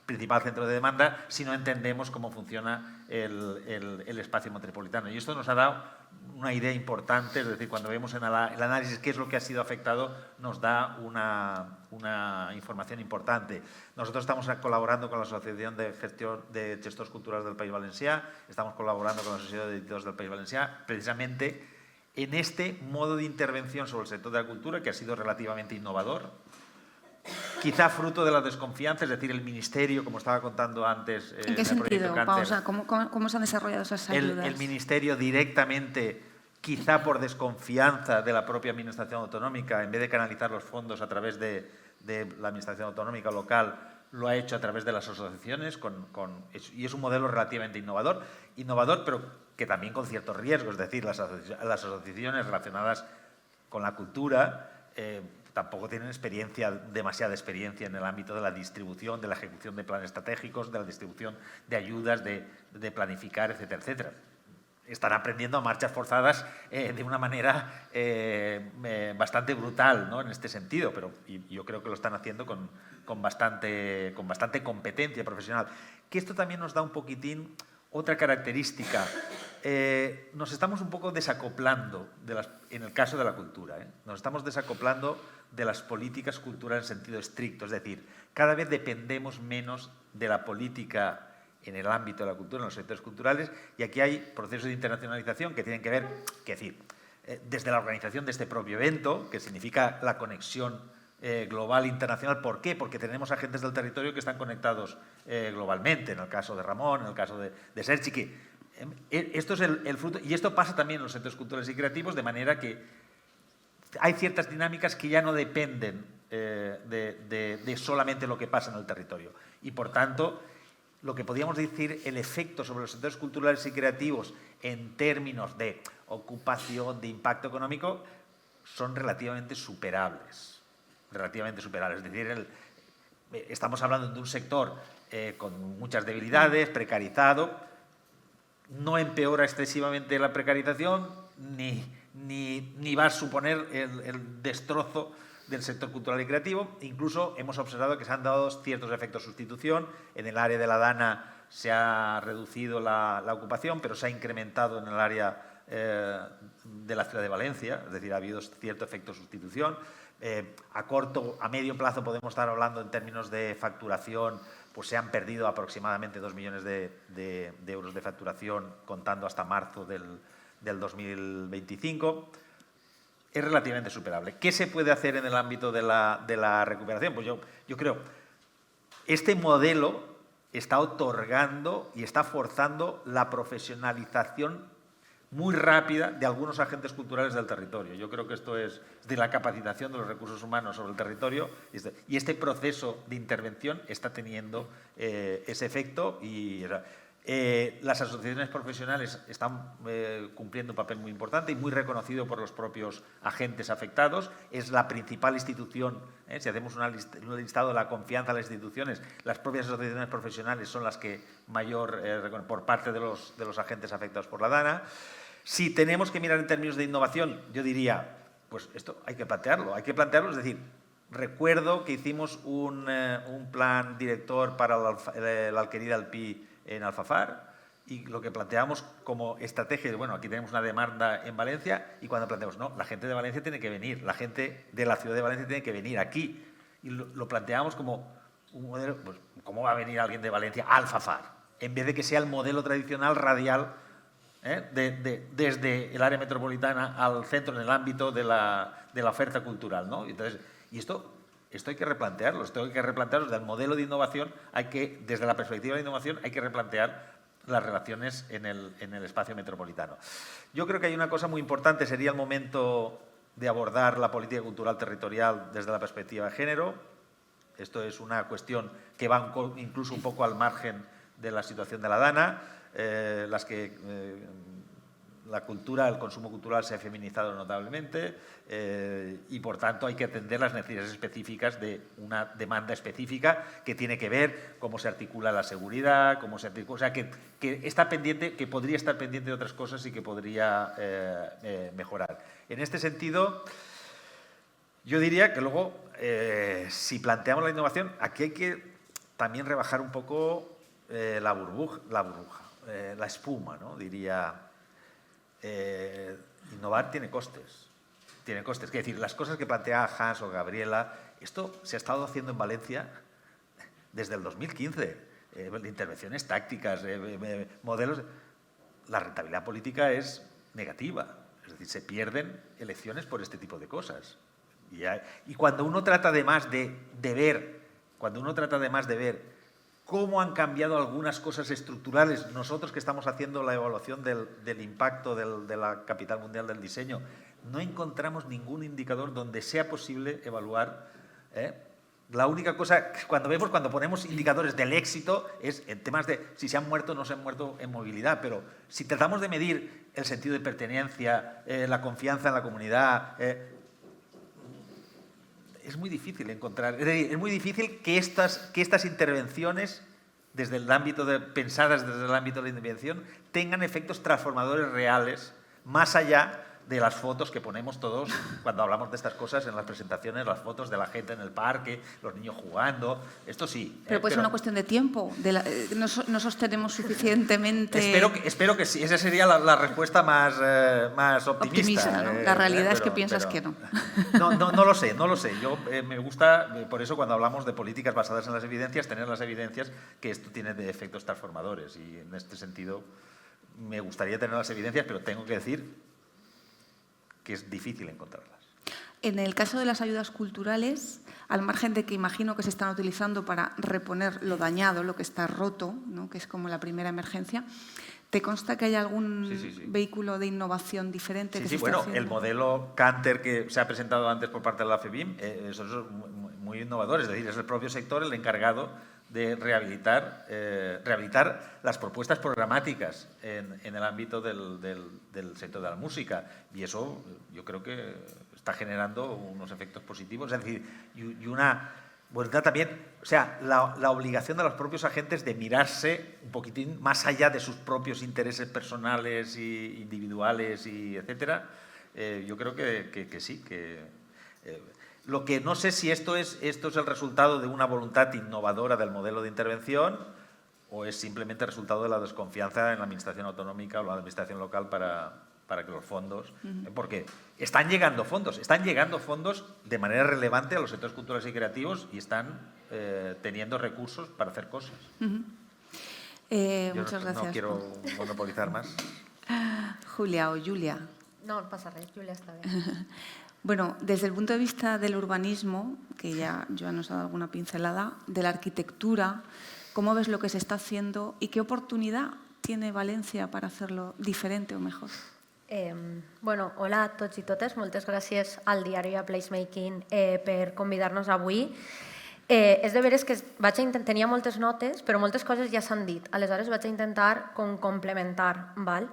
principal centro de demanda, si no entendemos cómo funciona el espacio metropolitano. Y esto nos ha dado una idea importante, es decir, cuando vemos en el análisis qué es lo que ha sido afectado, nos da una información importante. Nosotros estamos colaborando con la Asociación de Gestors Culturals del País Valencià, estamos colaborando con la Asociación de Editors del País Valencià, precisamente en este modo de intervención sobre el sector de la cultura, que ha sido relativamente innovador, quizá fruto de la desconfianza, es decir, el Ministerio, como estaba contando antes. ¿En qué sentido, Pausa? ¿Cómo se han desarrollado esas ayudas? El Ministerio directamente, quizá por desconfianza de la propia Administración autonómica, en vez de canalizar los fondos a través de la Administración autonómica local, lo ha hecho a través de las asociaciones y es un modelo relativamente innovador, pero que también con ciertos riesgos, es decir, las asociaciones relacionadas con la cultura tampoco tienen demasiada experiencia en el ámbito de la distribución, de la ejecución de planes estratégicos, de la distribución de ayudas, de planificar, etcétera, etcétera. Están aprendiendo a marchas forzadas de una manera bastante brutal, ¿no?, en este sentido, pero yo creo que lo están haciendo con bastante competencia profesional. Que esto también nos da un poquitín otra característica. Nos estamos un poco desacoplando, en el caso de la cultura, nos estamos desacoplando de las políticas culturales en sentido estricto, es decir, cada vez dependemos menos de la política en el ámbito de la cultura, en los sectores culturales, y aquí hay procesos de internacionalización que tienen que ver, desde la organización de este propio evento, que significa la conexión global internacional. ¿Por qué? Porque tenemos agentes del territorio que están conectados globalmente, en el caso de Ramón, en el caso de Sergi, que esto es el fruto, y esto pasa también en los sectores culturales y creativos, de manera que hay ciertas dinámicas que ya no dependen de solamente lo que pasa en el territorio. Y, por tanto, lo que podríamos decir, el efecto sobre los sectores culturales y creativos en términos de ocupación, de impacto económico, son relativamente superables. Es decir, estamos hablando de un sector con muchas debilidades, precarizado. No empeora excesivamente la precarización, ni va a suponer el destrozo del sector cultural y creativo. Incluso hemos observado que se han dado ciertos efectos de sustitución. En el área de la Dana se ha reducido la ocupación, pero se ha incrementado en el área de la ciudad de Valencia, es decir, ha habido cierto efecto de sustitución. A medio plazo podemos estar hablando en términos de facturación, pues se han perdido aproximadamente 2 millones de euros de facturación contando hasta marzo del 2025. Es relativamente superable. ¿Qué se puede hacer en el ámbito de la recuperación? Pues yo creo este modelo está otorgando y está forzando la profesionalización muy rápida de algunos agentes culturales del territorio. Yo creo que esto es de la capacitación de los recursos humanos sobre el territorio, y este proceso de intervención está teniendo ese efecto. Y las asociaciones profesionales están cumpliendo un papel muy importante y muy reconocido por los propios agentes afectados. Es la principal institución, si hacemos un listado de la confianza en las instituciones, las propias asociaciones profesionales son las que mayor, por parte de los agentes afectados por la Dana. Si tenemos que mirar en términos de innovación, yo diría, pues esto hay que plantearlo, es decir, recuerdo que hicimos un plan director para la alquería del Pi en Alfafar, y lo que planteamos como estrategia es, bueno, aquí tenemos una demanda en Valencia, y cuando planteamos, no, la gente de Valencia tiene que venir, la gente de la ciudad de Valencia tiene que venir aquí, y lo planteamos como un modelo, pues, ¿cómo va a venir alguien de Valencia a Alfafar? En vez de que sea el modelo tradicional radial, desde el área metropolitana al centro en el ámbito de la oferta cultural, ¿no? Entonces, y esto hay que replantearlo, desde el modelo de innovación, desde la perspectiva de innovación, hay que replantear las relaciones en el espacio metropolitano. Yo creo que hay una cosa muy importante, sería el momento de abordar la política cultural territorial desde la perspectiva de género. Esto es una cuestión que va incluso un poco al margen de la situación de la Dana, la cultura, el consumo cultural se ha feminizado notablemente y, por tanto, hay que atender las necesidades específicas de una demanda específica que tiene que ver cómo se articula la seguridad, cómo se articula, o sea, que está pendiente, que podría estar pendiente de otras cosas y que podría mejorar. En este sentido, yo diría que luego, si planteamos la innovación, aquí hay que también rebajar un poco la burbuja, la espuma, ¿no? Diría, innovar tiene costes. Tiene costes. Es decir, las cosas que plantea Hans o Gabriela, esto se ha estado haciendo en Valencia desde el 2015. Intervenciones tácticas, modelos. La rentabilidad política es negativa. Es decir, se pierden elecciones por este tipo de cosas. Y cuando uno trata además de ver cómo han cambiado algunas cosas estructurales, nosotros que estamos haciendo la evaluación del impacto de la Capital Mundial del Diseño, no encontramos ningún indicador donde sea posible evaluar. La única cosa, cuando ponemos indicadores del éxito, es en temas de si se han muerto o no se han muerto en movilidad, pero si tratamos de medir el sentido de pertenencia, la confianza en la comunidad, es muy difícil encontrar, es muy difícil que estas intervenciones pensadas desde el ámbito de la intervención tengan efectos transformadores reales, más allá de las fotos que ponemos todos cuando hablamos de estas cosas en las presentaciones, las fotos de la gente en el parque, los niños jugando, esto sí. Pero puede ser una cuestión de tiempo, no sostenemos suficientemente... Espero que sí, esa sería la respuesta más optimista. ¿No? La realidad es que piensas que no. No lo sé. Yo me gusta, por eso cuando hablamos de políticas basadas en las evidencias, tener las evidencias que esto tiene de efectos transformadores, y en este sentido me gustaría tener las evidencias, pero tengo que decir que es difícil encontrarlas. En el caso de las ayudas culturales, al margen de que imagino que se están utilizando para reponer lo dañado, lo que está roto, ¿no? Que es como la primera emergencia, ¿te consta que hay algún vehículo de innovación diferente que se está haciendo? El modelo Canter que se ha presentado antes por parte de la FEBIM, eso es muy innovador, es decir, es el propio sector el encargado de rehabilitar las propuestas programáticas en el ámbito del sector de la música, y eso yo creo que está generando unos efectos positivos, es decir, y una voluntad también, o sea, la obligación de los propios agentes de mirarse un poquitín más allá de sus propios intereses personales e individuales, y etcétera. Yo creo que sí, lo que no sé si esto es el resultado de una voluntad innovadora del modelo de intervención o es simplemente resultado de la desconfianza en la administración autonómica o la administración local para que los fondos... Porque están llegando fondos de manera relevante a los sectores culturales y creativos y están teniendo recursos para hacer cosas. Muchas gracias. No quiero monopolizar más. Julia o Julia. No pasa res, Julia está bien. Bueno, desde el punto de vista del urbanismo, que ya Joan nos ha dado alguna pincelada, de la arquitectura, ¿cómo ves lo que se está haciendo y qué oportunidad tiene Valencia para hacerlo diferente o mejor? Bueno, hola a tots i totes. Moltes gràcies al diari a Placemaking per convidar-nos avui. És de veres que tenia moltes notes, però moltes coses ja s'han dit. Aleshores vaig a intentar complementar. Val?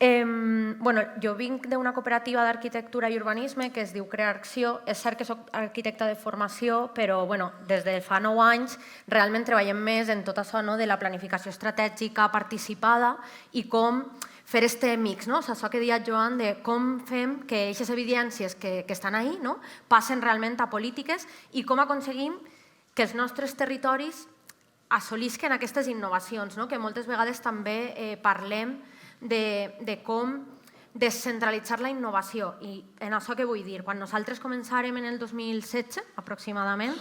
Bueno, jo vinc d'una cooperativa d'arquitectura i urbanisme que es diu Crear Acció. És cert que soc arquitecta de formació, però bueno, des de fa 9 anys realment treballem més en tot això de la planificació estratègica participada i com fer este mix, no? Això que deia Joan, de com fem que aquestes evidències que estan ahí passen realment a polítiques i com aconseguim que els nostres territoris assolisquen aquestes innovacions, que moltes vegades també parlem de com descentralitzar la innovació. I en això què vull dir? Quan nosaltres començàrem en el 2016, aproximadament,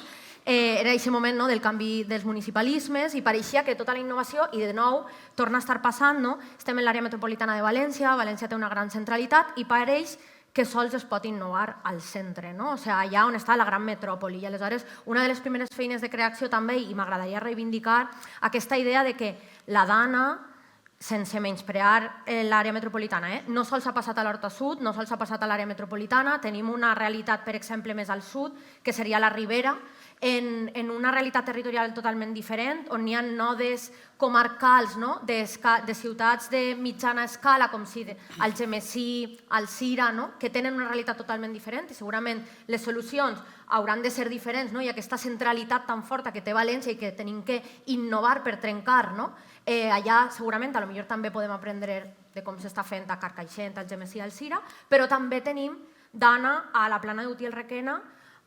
era aquest moment del canvi dels municipalismes i pareixia que tota la innovació, i de nou torna a estar passant, estem en l'àrea metropolitana de València, València té una gran centralitat i pareix que sols es pot innovar al centre, o sigui, allà on està la gran metròpoli. I aleshores, una de les primeres feines de creació també, i m'agradaria reivindicar aquesta idea de que la Dana sense menysprear l'àrea metropolitana, no sols ha passat a l'Horta Sud, no sols ha passat a l'àrea metropolitana, tenim una realitat, per exemple, més al sud, que seria la Ribera, en una realitat territorial totalment diferent, on hi ha nodes comarcals de ciutats de mitjana escala, com si Algemesí, Alzira, que tenen una realitat totalment diferent i segurament les solucions hauran de ser diferents i aquesta centralitat tan forta que té València i que tenim que innovar per trencar, allà segurament potser també podem aprendre de com s'està fent a Carcaixent, Algemesí, Alzira, però també tenim Dana a la Plana d'Utiel Requena,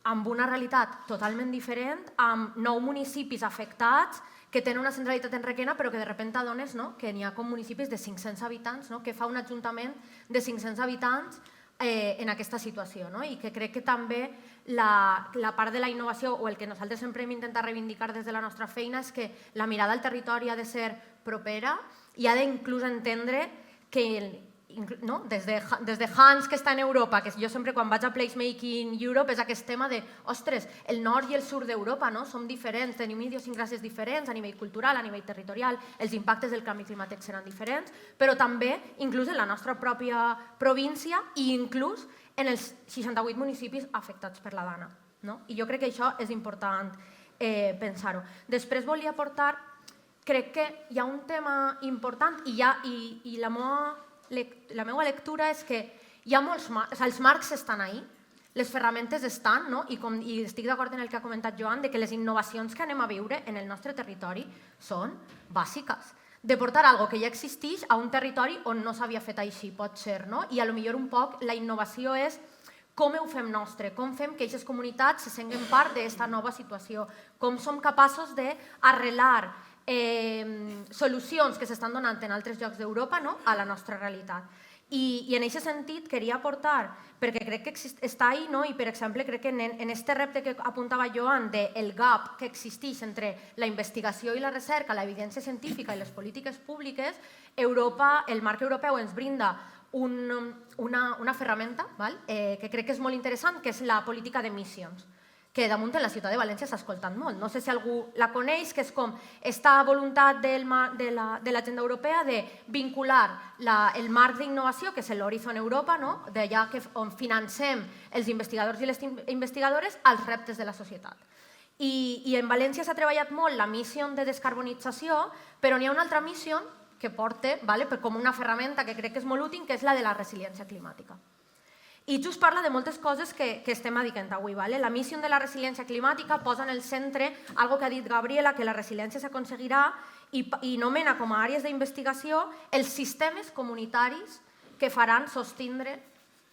amb una realitat totalment diferent, amb 9 municipis afectats que tenen una centralitat en Requena, però que de sobte adones que n'hi ha com municipis de 500 habitants, que fa un ajuntament de 500 habitants en aquesta situació. I que crec que també la part de la innovació, o el que nosaltres sempre hem intentat reivindicar des de la nostra feina, és que la mirada al territori ha de ser propera i ha d'inclús entendre que des de Hans, que està en Europa, que jo sempre quan vaig a Placemaking Europe és aquest tema de, ostres, el nord i el sud d'Europa som diferents, tenim idiosincràsies diferents a nivell cultural, a nivell territorial, els impactes del canvi climàtic seran diferents, però també inclús en la nostra pròpia província i inclús en els 68 municipis afectats per la Dana. I jo crec que això és important pensar-ho. Després volia aportar, crec que hi ha un tema important i la meva lectura és que els marcs estan ahí, les ferramentes estan, i estic d'acord en el que ha comentat Joan, que les innovacions que anem a viure en el nostre territori són bàsiques. De portar alguna cosa que ja existeix a un territori on no s'havia fet així, pot ser, i potser un poc la innovació és com ho fem nostre, com fem que aquestes comunitats se senten part d'aquesta nova situació, com som capaços d'arrelar solucions que s'estan donant en altres llocs d'Europa a la nostra realitat. I en aquest sentit queria aportar, perquè crec que està ahí, i per exemple crec que en aquest repte que apuntava Joan del gap que existeix entre la investigació i la recerca, l'evidència científica i les polítiques públiques, Europa, el marc europeu ens brinda una ferramenta que crec que és molt interessant, que és la política d'emissions, que damunt en la ciutat de València s'ha escoltat molt. No sé si algú la coneix, que és com esta voluntat de l'agenda europea de vincular el marc d'innovació, que és l'Horizon Europa, d'allà on financem els investigadors i les investigadores, als reptes de la societat. I en València s'ha treballat molt la missió de descarbonització, però n'hi ha una altra missió que porta com una ferramenta que crec que és molt útil, que és la de la resiliència climàtica. I just parla de moltes coses que estem dient avui. La missió de la resiliència climàtica posa en el centre algo que ha dit Gabriela, que la resiliència s'aconseguirà i nomena com a àrees d'investigació els sistemes comunitaris que faran sostindre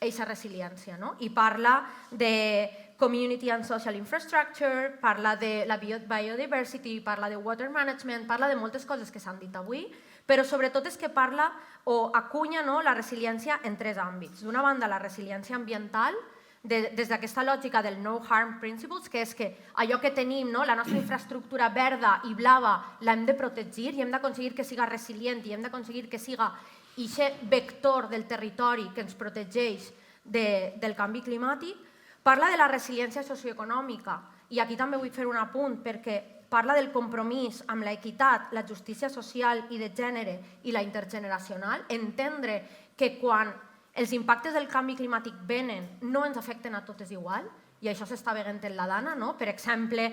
aquesta resiliència. I parla de community and social infrastructure, parla de la biodiversity, parla de water management, parla de moltes coses que s'han dit avui, però sobretot és que parla o acunya la resiliència en 3 àmbits. D'una banda, la resiliència ambiental, des d'aquesta lògica del no harm principles, que és que allò que tenim, la nostra infraestructura verda i blava, l'hem de protegir i hem d'aconseguir que siga resilient i hem d'aconseguir que siga aquest vector del territori que ens protegeix del canvi climàtic. Parla de la resiliència socioeconòmica i aquí també vull fer un apunt perquè parla del compromís amb l'equitat, la justícia social i de gènere i la intergeneracional, entendre que quan els impactes del canvi climàtic venen no ens afecten a totes igual, i això s'està veient en la Dana, per exemple,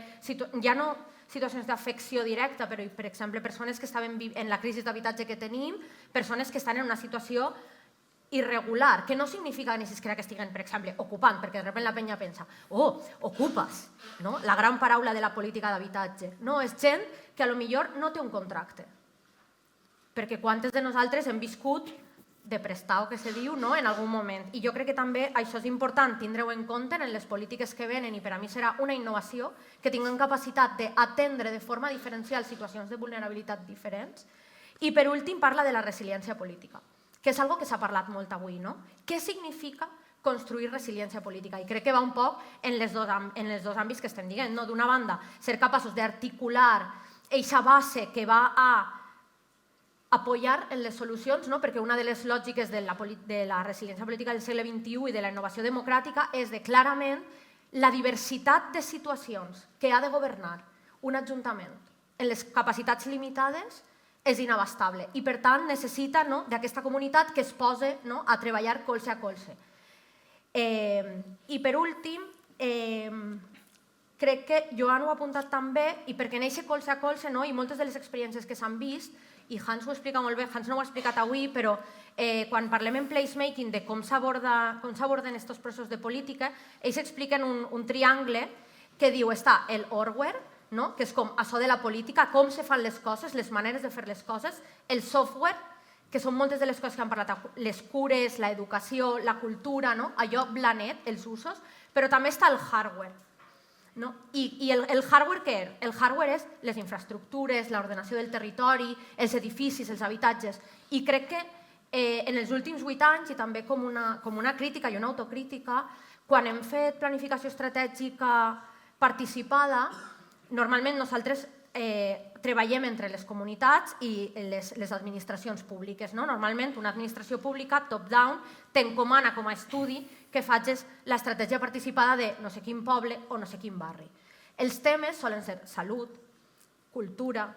ja no situacions d'afecció directa, però per exemple persones que estaven en la crisi d'habitatge que tenim, persones que estan en una situació irregular, que no significa ni siquiera que estiguen, per exemple, ocupant, perquè de sobte la penya pensa, ocupes, la gran paraula de la política d'habitatge. No, és gent que potser no té un contracte, perquè quantes de nosaltres hem viscut de prestado, que se diu, en algun moment. I jo crec que també això és important tindre-ho en compte en les polítiques que venen i per a mi serà una innovació que tinguin capacitat d'atendre de forma diferencial situacions de vulnerabilitat diferents. I per últim parla de la resiliència política, que és una cosa que s'ha parlat molt avui. Què significa construir resiliència política? I crec que va un poc en els dos àmbits que estem dient. D'una banda, ser capaços d'articular aquesta base que va a apoyar en les solucions, perquè una de les lògiques de la resiliència política del segle XXI i de la innovació democràtica és de clarament la diversitat de situacions que ha de governar un ajuntament en les capacitats limitades és inabastable i, per tant, necessita d'aquesta comunitat que es posa a treballar colze a colze. I, per últim, crec que Joan ho ha apuntat també, i perquè en aquest colze a colze i moltes de les experiències que s'han vist, i Hans ho explica molt bé, Hans no ho ha explicat avui, però quan parlem en placemaking de com s'aborden aquests processos de política, ells expliquen un triangle que diu, està el hardware, que és com això de la política, com se fan les coses, les maneres de fer les coses, el software, que són moltes de les coses que han parlat, les cures, l'educació, la cultura, allò blanet, els usos, però també està el hardware. I el hardware què és? El hardware és les infraestructures, l'ordenació del territori, els edificis, els habitatges. I crec que en els últims 8 anys, i també com una crítica i una autocrítica, quan hem fet planificació estratègica participada, normalment nosaltres treballem entre les comunitats i les administracions públiques. Normalment una administració pública, top-down, t'encomana com a estudi que facis l'estratègia participada de no sé quin poble o no sé quin barri. Els temes solen ser salut, cultura,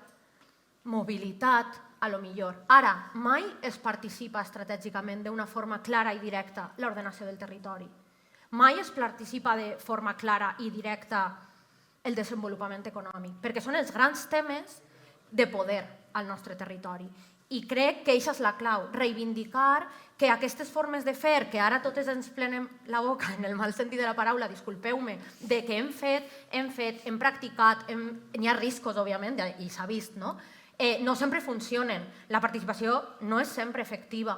mobilitat, a lo millor. Ara, mai es participa estratègicament d'una forma clara i directa l'ordenació del territori. Mai es participa de forma clara i directa el desenvolupament econòmic, perquè són els grans temes de poder al nostre territori. I crec que això és la clau, reivindicar que aquestes formes de fer, que ara totes ens plenem la boca, en el mal sentit de la paraula, disculpeu-me, de que hem fet, hem practicat, n'hi ha riscos, òbviament, i s'ha vist, no sempre funcionen, la participació no és sempre efectiva,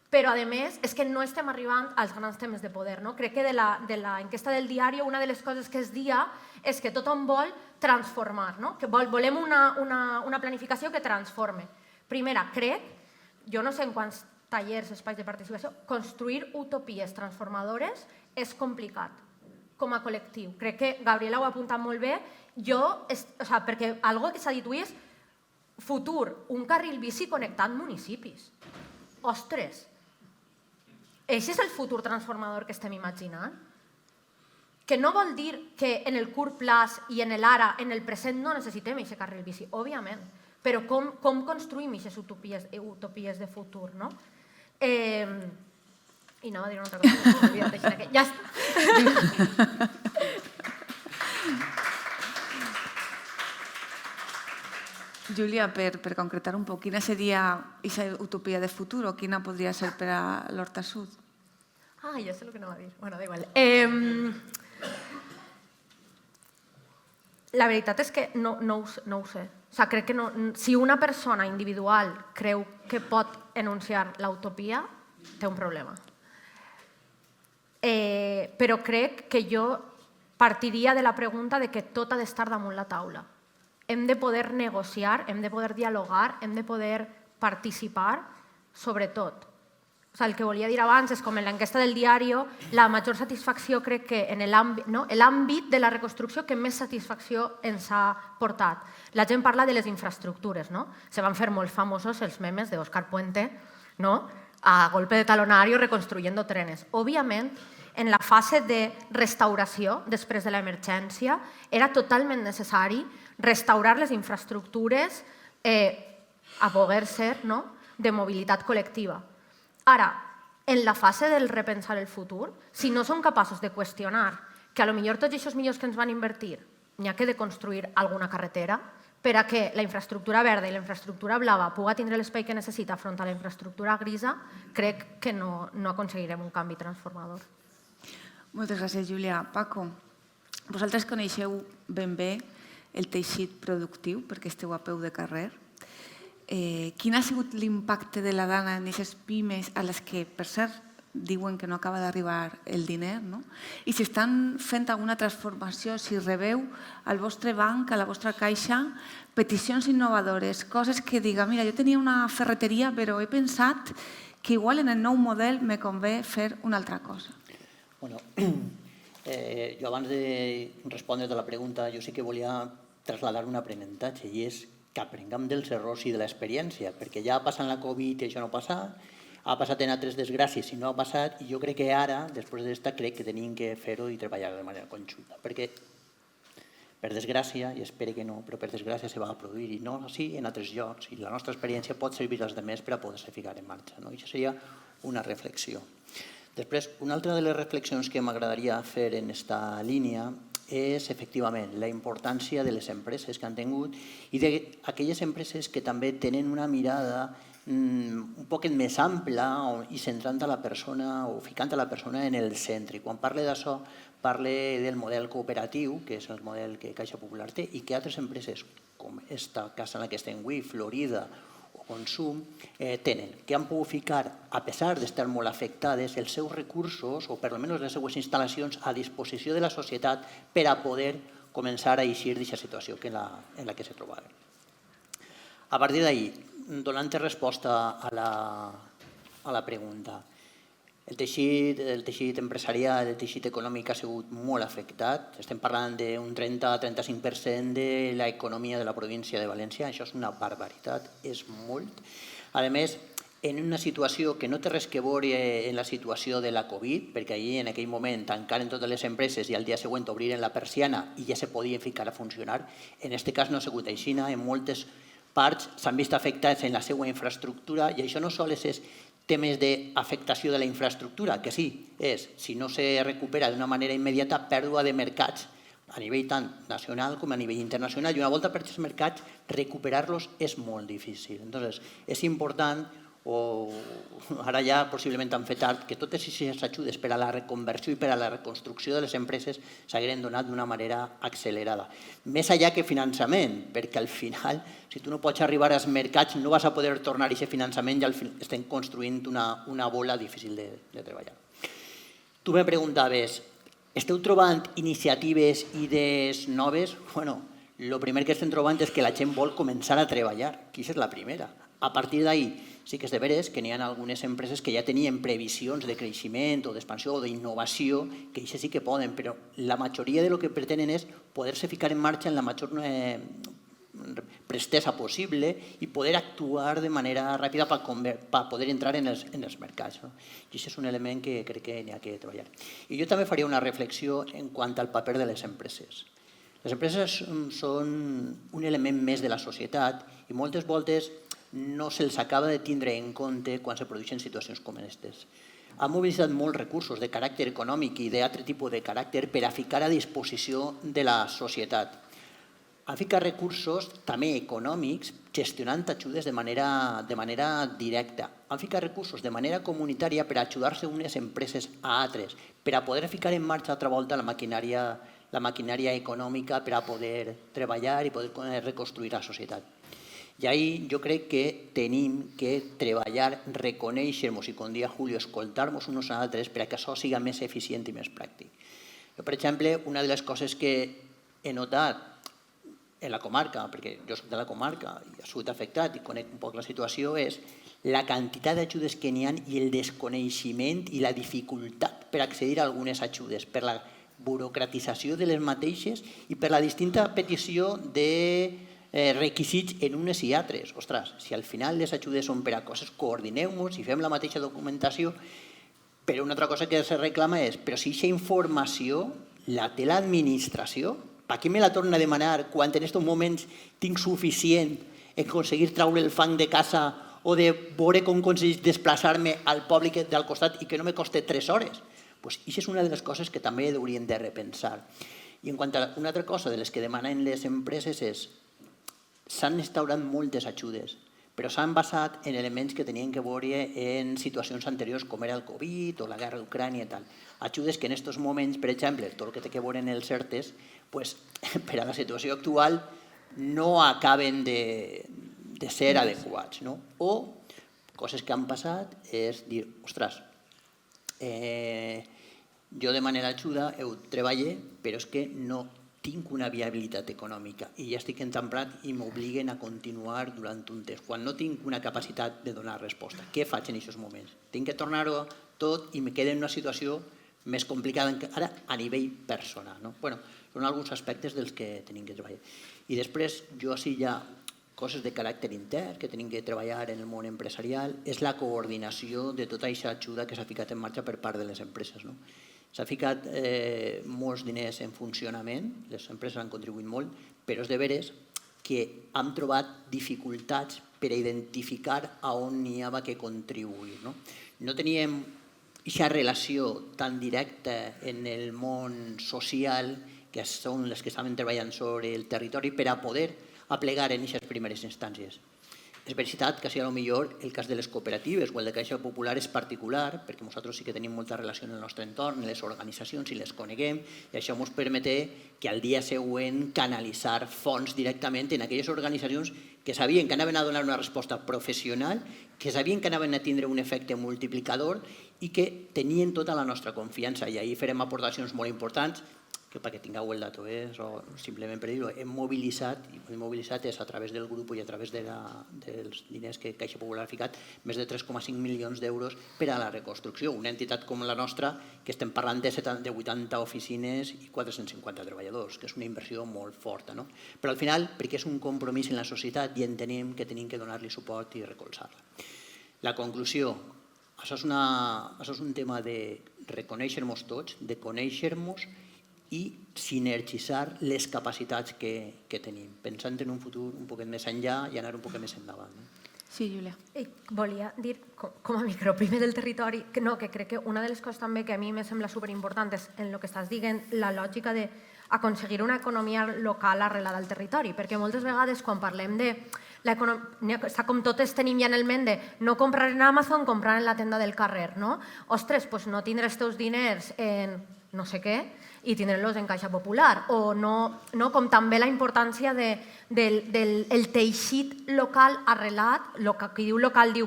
però, a més, és que no estem arribant als grans temes de poder. Crec que de l'enquesta del diari una de les coses que es dia és que tothom vol transformar, que volem una planificació que transforme. Primera, crec, jo no sé en quants tallers, espais de participació, construir utopies transformadores és complicat com a col·lectiu. Crec que Gabriela ho ha apuntat molt bé, perquè una cosa que s'ha dit avui és futur, un carril bici connectant municipis. Ostres! Això és el futur transformador que estem imaginant? Que no vol dir que en el curt plaç i en l'ara, en el present, no necessitem aquest carril bici, òbviament, però com construïm aquestes utopies de futur, no? I anava a dir una altra cosa, ja està. Júlia, per concretar un poc, quina seria aquesta utopia de futur o quina podria ser per a l'Horta Sud? Ah, ja sé el que anava a dir. Bueno, da igual. La veritat és que no ho sé. Crec que si una persona individual creu que pot enunciar l'utopia, té un problema. Però crec que jo partiria de la pregunta de que tot ha d'estar damunt la taula. Hem de poder negociar, hem de poder dialogar, hem de poder participar, sobretot. El que volia dir abans és com en l'enquesta del diari, la major satisfacció crec que en l'àmbit de la reconstrucció que més satisfacció ens ha portat. La gent parla de les infraestructures. Se van fer molt famosos els memes d'Òscar Puente, a golpe de talonario reconstruyendo trenes. Òbviament, en la fase de restauració, després de l'emergència, era totalment necessari restaurar les infraestructures a poder ser de mobilitat col·lectiva. Ara, en la fase del repensar el futur, si no som capaços de qüestionar que potser tots aquests milions que ens van invertir n'hi ha que de construir alguna carretera per a que la infraestructura verda i la infraestructura blava pugui tindre l'espai que necessita front a la infraestructura grisa, crec que no aconseguirem un canvi transformador. Moltes gràcies, Júlia. Paco, vosaltres coneixeu ben bé el teixit productiu perquè esteu a peu de carrer. Quin ha sigut l'impacte de la Dana en aquestes pimes a les que, per cert, diuen que no acaba d'arribar el diner, i si estan fent alguna transformació, si rebeu al vostre banc, a la vostra caixa, peticions innovadores, coses que diga, mira, jo tenia una ferreteria però he pensat que igual en el nou model me convé fer una altra cosa. Bueno, jo abans de respondre a la pregunta, jo sí que volia traslladar un aprenentatge i és que aprenguem dels errors i de l'experiència, perquè ja ha passat la Covid i això no ha passat, ha passat en altres desgràcies i no ha passat, i jo crec que ara, després d'esta, crec que tenim que fer-ho i treballar de manera conjunta. Per Per desgràcia, i espero que no, però per desgràcia se va a produir, i no així en altres llocs, i la nostra experiència pot servir als altres per a poder-se ficar en marxa. I això seria una reflexió. Després, una altra de les reflexions que m'agradaria fer en aquesta línia és, efectivament, la importància de les empreses que han tingut i d'aquelles empreses que també tenen una mirada un poquet més ampla i centrant a la persona o ficant a la persona en el centre. I quan parle d'això, parle del model cooperatiu, que és el model que Caixa Popular té i que altres empreses, com esta casa en la que estem avui, Florida o Consum, tenen, que han pogut ficar, a pesar d'estar molt afectades, els seus recursos o per almenys les seues instal·lacions a disposició de la societat per a poder començar a eixir d'aquesta situació en la que se trobaven. A partir d'ahí, donant resposta a la pregunta, el teixit empresarial, el teixit econòmic ha sigut molt afectat. Estem parlant d'un 30-35% de l'economia de la província de València. Això és una barbaritat, és molt. A més, en una situació que no té res que veure en la situació de la Covid, perquè allí en aquell moment tancaren totes les empreses i al dia següent obriren la persiana i ja se podien ficar a funcionar. En aquest cas no ha sigut així. En moltes parts s'han vist afectats en la seva infraestructura i això no sols és temes d'afectació de la infraestructura, que sí, és, si no se recupera d'una manera immediata, pèrdua de mercats a nivell tant nacional com a nivell internacional, i una volta per aquests mercats, recuperar-los és molt difícil. Entonces, és important, o ara ja possiblement han fet tard, que totes aquestes ajudes per a la reconversió i per a la reconstrucció de les empreses s'hagueren donat d'una manera accelerada. Més allà que finançament, perquè al final, si tu no pots arribar als mercats, no vas a poder tornar a aquest finançament i estem construint una bola difícil de treballar. Tu me preguntaves, esteu trobant iniciatives, idees noves? Bueno, el primer que estem trobant és que la gent vol començar a treballar, que és la primera. A partir d'ahí, sí que és de veres que n'hi ha algunes empreses que ja tenien previsions de creixement o d'expansió o d'innovació, que això sí que poden, però la majoria de lo que pretenen és poder-se ficar en marxa en la major prestesa possible i poder actuar de manera ràpida per poder entrar en els mercats. I això és un element que crec que n'hi ha que treballar. I jo també faria una reflexió en quant al paper de les empreses. Les empreses són un element més de la societat i moltes voltes no se'ls acaba de tindre en compte quan se produeixen situacions com aquestes. Han mobilitzat molts recursos de caràcter econòmic i d'altre tipus de caràcter per a ficar a disposició de la societat. Han ficat recursos també econòmics gestionant ajudes de manera directa. Han ficat recursos de manera comunitària per a ajudar-se unes empreses a altres, per a poder ficar en marxa altra volta la maquinària econòmica per a poder treballar i poder reconstruir la societat. I ahí jo crec que tenim que treballar, reconèixer-nos i, com dia Julio, escoltar-nos uns a altres per a que això sigui més eficient i més pràctic. Jo, per exemple, una de les coses que he notat en la comarca, perquè jo soc de la comarca i he sigut afectat i conec un poc la situació, és la quantitat d'ajudes que n'hi ha i el desconeixement i la dificultat per accedir a algunes ajudes, per la burocratització de les mateixes i per la distinta petició de requisits en unes i altres. Ostres, si al final les ajudes són per a coses, coordineu-nos i fem la mateixa documentació, però una altra cosa que se reclama és, però si aquesta informació la té l'administració, per què me la torna a demanar quan en aquests moments tinc suficient en aconseguir treure el fang de casa o de veure com aconseguir desplaçar-me al poble del costat i que no me costi 3 hores? Doncs això és una de les coses que també hauríem de repensar. I en quant a una altra cosa de les que demanen les empreses és s'han instaurat moltes ajudes, però s'han basat en elements que tenien que veure en situacions anteriors com era el Covid o la guerra d'Ucrània i tal. Ajudes que en aquests moments, per exemple, tot el que té que veure en els ERTEs, per a la situació actual no acaben de ser adequats. O coses que han passat és dir, ostres, jo demanaré ajuda, ho treballo, però és que no tinc una viabilitat econòmica i ja estic entemplat i m'obliguen a continuar durant un temps, quan no tinc una capacitat de donar resposta. Què faig en aquests moments? Tinc que tornar-ho tot i me quedo en una situació més complicada encara a nivell personal. Són alguns aspectes dels que tenim que treballar. I després, jo sí hi ha coses de caràcter intern que tenim que treballar en el món empresarial, és la coordinació de tota aquesta ajuda que s'ha ficat en marxa per part de les empreses. s'ha ficat molts diners en funcionament, les empreses han contribuït molt, però és de veres que hem trobat dificultats per a identificar a on n'hi havia que contribuir. No teníem aquesta relació tan directa en el món social, que són les que estaven treballant sobre el territori, per a poder aplegar en aquestes primeres instàncies. És veritat que, potser, el cas de les cooperatives o el de Caixa Popular és particular, perquè nosaltres sí que tenim molta relació en el nostre entorn, en les organitzacions, i les coneguem, i això ens permet que al dia següent canalitzar fons directament en aquelles organitzacions que sabien que anaven a donar una resposta professional, que sabien que anaven a tindre un efecte multiplicador i que tenien tota la nostra confiança. I ahir farem aportacions molt importants, que perquè tingueu el dato, simplement per dir-ho, hem mobilitzat és a través del grup i a través dels diners que Caixa Popular ha ficat més de 3,5 milions d'euros per a la reconstrucció. Una entitat com la nostra, que estem parlant de 80 oficines i 450 treballadors, que és una inversió molt forta. Però al final, perquè és un compromís en la societat i entenem que tenim que donar-li suport i recolzar-la. La conclusió, això és un tema de reconèixer-nos tots, de conèixer-nos i sinergitzar les capacitats que tenim, pensant en un futur un poquet més enllà i anar un poquet més endavant. Sí, Júlia. Volia dir, com a microprimer del territori, que crec que una de les coses també que a mi me sembla superimportant és en el que estàs dient, la lògica d'aconseguir una economia local arrelada al territori, perquè moltes vegades quan parlem de l'economia, està com totes tenim ja en el ment de no comprar en Amazon, comprar en la tenda del carrer, no? Ostres, doncs no tindré els teus diners en no sé què i tindre-los en Caixa Popular, o no, com també la importància del teixit local arrelat, qui diu local diu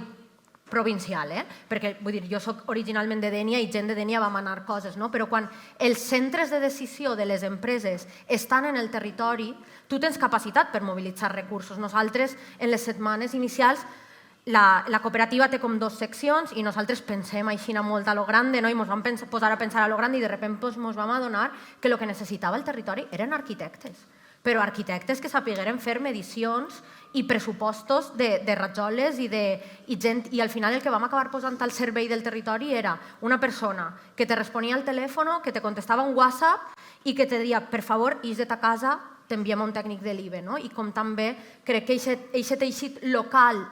provincial, perquè vull dir, jo soc originalment de Dénia i gent de Dénia va manar coses, però quan els centres de decisió de les empreses estan en el territori, tu tens capacitat per mobilitzar recursos. Nosaltres, en les setmanes inicials, la cooperativa té com 2 seccions i nosaltres pensem així molt a lo grande i ens vam posar a pensar a lo grande i de sobte ens vam adonar que el que necessitava el territori eren arquitectes, però arquitectes que sapigueren fer medicions i pressupostos de rajoles i gent, i al final el que vam acabar posant al servei del territori era una persona que te responia al telèfon, que te contestava un WhatsApp i que te deia, per favor, ix de ta casa, t'enviem un tècnic de l'IBE. I com també crec que aquest teixit local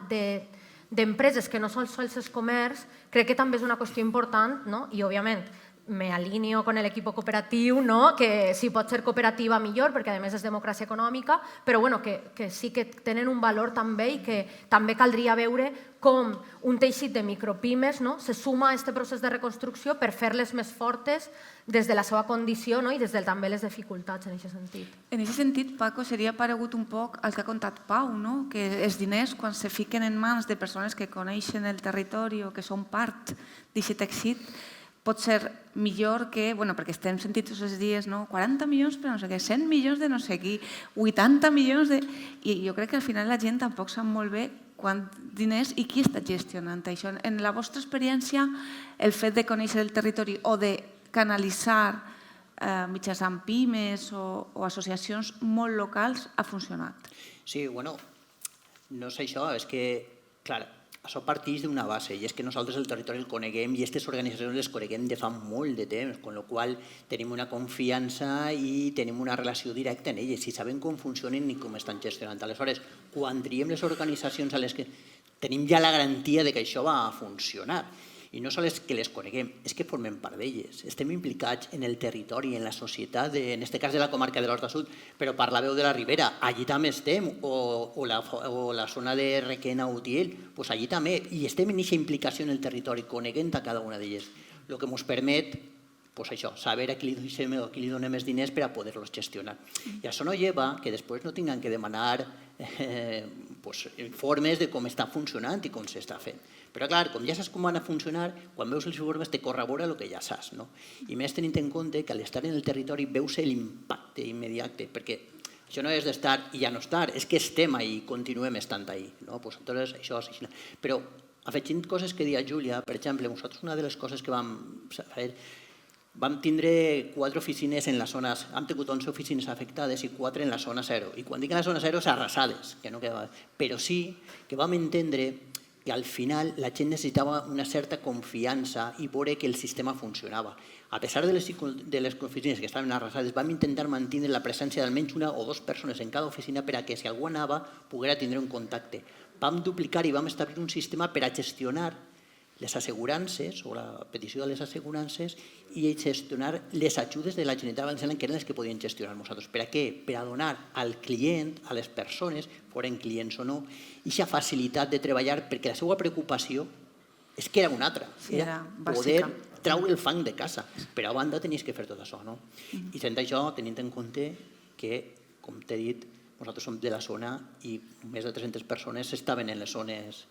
d'empreses que no són sols els comerç, crec que també és una qüestió important, i òbviament me alineo con el equipo cooperatiu, que si pot ser cooperativa millor, perquè a més és democràcia econòmica, però que sí que tenen un valor també i que també caldria veure com un teixit de micropimes se suma a aquest procés de reconstrucció per fer-les més fortes des de la seva condició i des de també les dificultats en aquest sentit. En aquest sentit, Paco, seria paregut un poc el que ha contat Pau, que els diners, quan se fiquen en mans de persones que coneixen el territori o que són part d'aquest teixit, pot ser millor que, perquè estem sentint tots els dies, 40 milions per no sé què, 100 milions de no sé qui, 80 milions de... I jo crec que al final la gent tampoc sap molt bé quants diners i qui està gestionant això. En la vostra experiència, el fet de conèixer el territori o de canalitzar mitjançant pimes o associacions molt locals ha funcionat? Sí, no és això, és que, clar, això parteix d'una base, i és que nosaltres el territori el coneguem i aquestes organitzacions les coneguem de fa molt de temps, amb la qual tenim una confiança i tenim una relació directa en elles, i sabem com funcionen i com estan gestionant. Aleshores, quan triem les organitzacions a les que tenim ja la garantia de que això va a funcionar, i no sols que les coneguem, és que formem part d'elles. Estem implicats en el territori, en la societat, en aquest cas de la comarca de l'Horta Sud, però parlàveu de la Ribera, allí també estem, o la zona de Requena o Utiel, doncs allí també, i estem en aquesta implicació en el territori, coneguent a cada una d'elles, el que ens permet saber a qui li donem més diners per a poder-los gestionar. I això no lleva que després no tinguem que demanar informes de com està funcionant i com s'està fent. Però, clar, com ja saps com van a funcionar, quan veus els informes te corrobora el que ja saps. I més tenint en compte que a l'estar en el territori veus l'impacte immediat, perquè això no és d'estar i ja no estar, és que estem ahí i continuem estant ahí. Però, afegint coses que deia Júlia, per exemple, nosaltres una de les coses que vam fer, vam tindre 4 oficines en les zones, hem tingut 11 oficines afectades i 4 en la zona 0. I quan dic en la zona 0 és arrasades, però sí que vam entendre perquè al final la gent necessitava una certa confiança i veure que el sistema funcionava. A pesar de les oficines que estaven arrasades, vam intentar mantenir la presència d'almenys una o dues persones en cada oficina per a que si algú anava poguera tindre un contacte. Vam duplicar i vam establir un sistema per a gestionar les assegurances o la petició de les assegurances i gestionar les ajudes de la Generalitat Valenciana que eren les que podien gestionar nosaltres. Per a què? Per a donar al client, a les persones, foren clients o no, aquesta facilitat de treballar perquè la seva preocupació és que era una altra, era poder treure el fang de casa. Però a banda tenies que fer tot això. I sent això, tenint en compte que, com t'he dit, nosaltres som de la zona i més de 300 persones estaven en les zones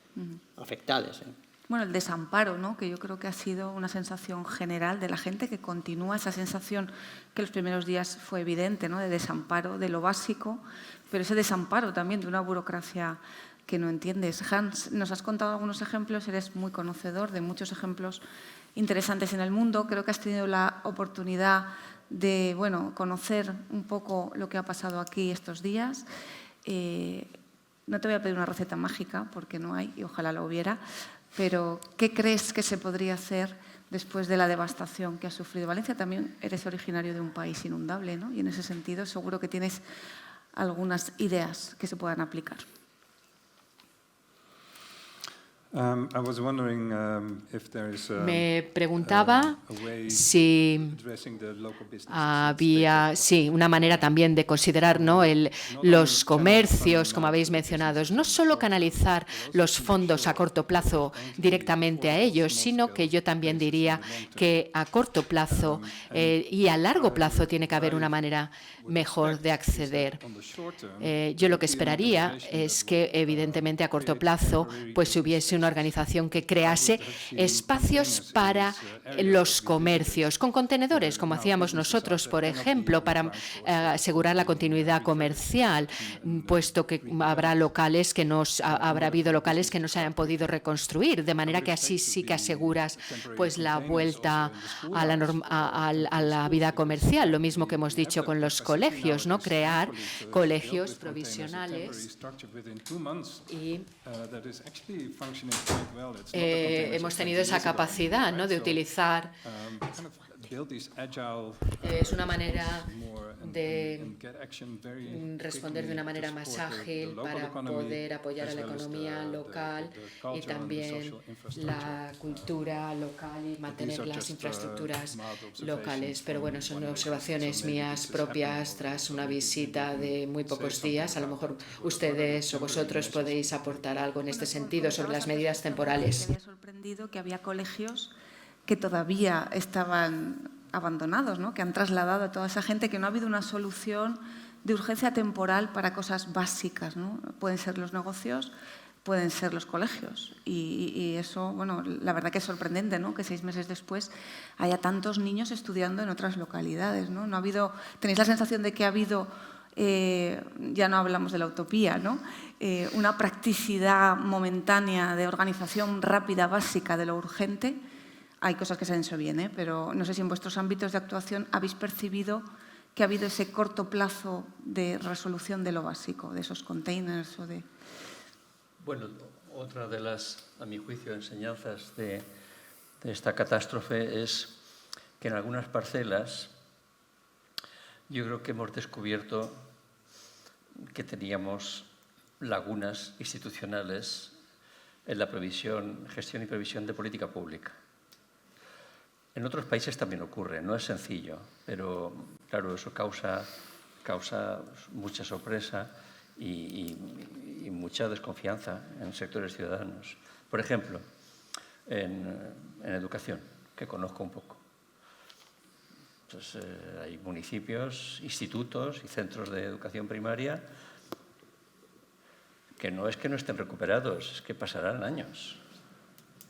afectades. Bueno, el desamparo, ¿no? Que yo creo que ha sido una sensación general de la gente, que continúa esa sensación que los primeros días fue evidente, ¿no? De desamparo de lo básico, pero ese desamparo también de una burocracia que no entiendes. Hans, nos has contado algunos ejemplos, eres muy conocedor de muchos ejemplos interesantes en el mundo. Creo que has tenido la oportunidad de, bueno, conocer un poco lo que ha pasado aquí estos días. No te voy a pedir una receta mágica, porque no hay, y ojalá la hubiera, pero ¿qué crees que se podría hacer después de la devastación que ha sufrido Valencia? También eres originario de un país inundable, ¿no? Y en ese sentido seguro que tienes algunas ideas que se puedan aplicar. Me preguntaba si había una manera también de considerar, ¿no?, los comercios, como habéis mencionado, no solo canalizar los fondos a corto plazo directamente a ellos, sino que yo también diría que a corto plazo y a largo plazo tiene que haber una manera mejor de acceder. Yo lo que esperaría es que, evidentemente, a corto plazo pues hubiese una organización que crease espacios para los comercios, con contenedores, como hacíamos nosotros, por ejemplo, para asegurar la continuidad comercial, puesto que habrá habido locales que no se hayan podido reconstruir, de manera que así sí que aseguras pues la vuelta a la vida comercial. Lo mismo que hemos dicho con los colegios, ¿no? Crear colegios provisionales y hemos tenido esa capacidad, ¿no?, de utilizar. Es una manera de responder de una manera más ágil para poder apoyar a la economía local y también la cultura local y mantener las infraestructuras locales. Pero bueno, son observaciones mías propias tras una visita de muy pocos días. A lo mejor ustedes o vosotros podéis aportar algo en este sentido sobre las medidas temporales. Me ha sorprendido que había colegios que todavía estaban abandonados, ¿no? Que han trasladado a toda esa gente, que no ha habido una solución de urgencia temporal para cosas básicas, ¿no? Pueden ser los negocios, pueden ser los colegios. Y eso, bueno, la verdad que es sorprendente, ¿no?, que 6 meses después haya tantos niños estudiando en otras localidades, ¿no? No ha habido, tenéis la sensación de que ha habido, ya no hablamos de la utopía, ¿no?, una practicidad momentánea de organización rápida, básica de lo urgente. Hay cosas que se han hecho bien, pero no sé si en vuestros ámbitos de actuación habéis percibido que ha habido ese corto plazo de resolución de lo básico, de esos containers o de... Bueno, otra de las, a mi juicio, enseñanzas de esta catástrofe es que en algunas parcelas yo creo que hemos descubierto que teníamos lagunas institucionales en la gestión y previsión de política pública. En otros países también ocurre, no es sencillo, pero claro, eso causa mucha sorpresa y mucha desconfianza en sectores ciudadanos. Por ejemplo, en educación, que conozco un poco. Entonces, hay municipios, institutos y centros de educación primaria que no es que no estén recuperados, es que pasarán años,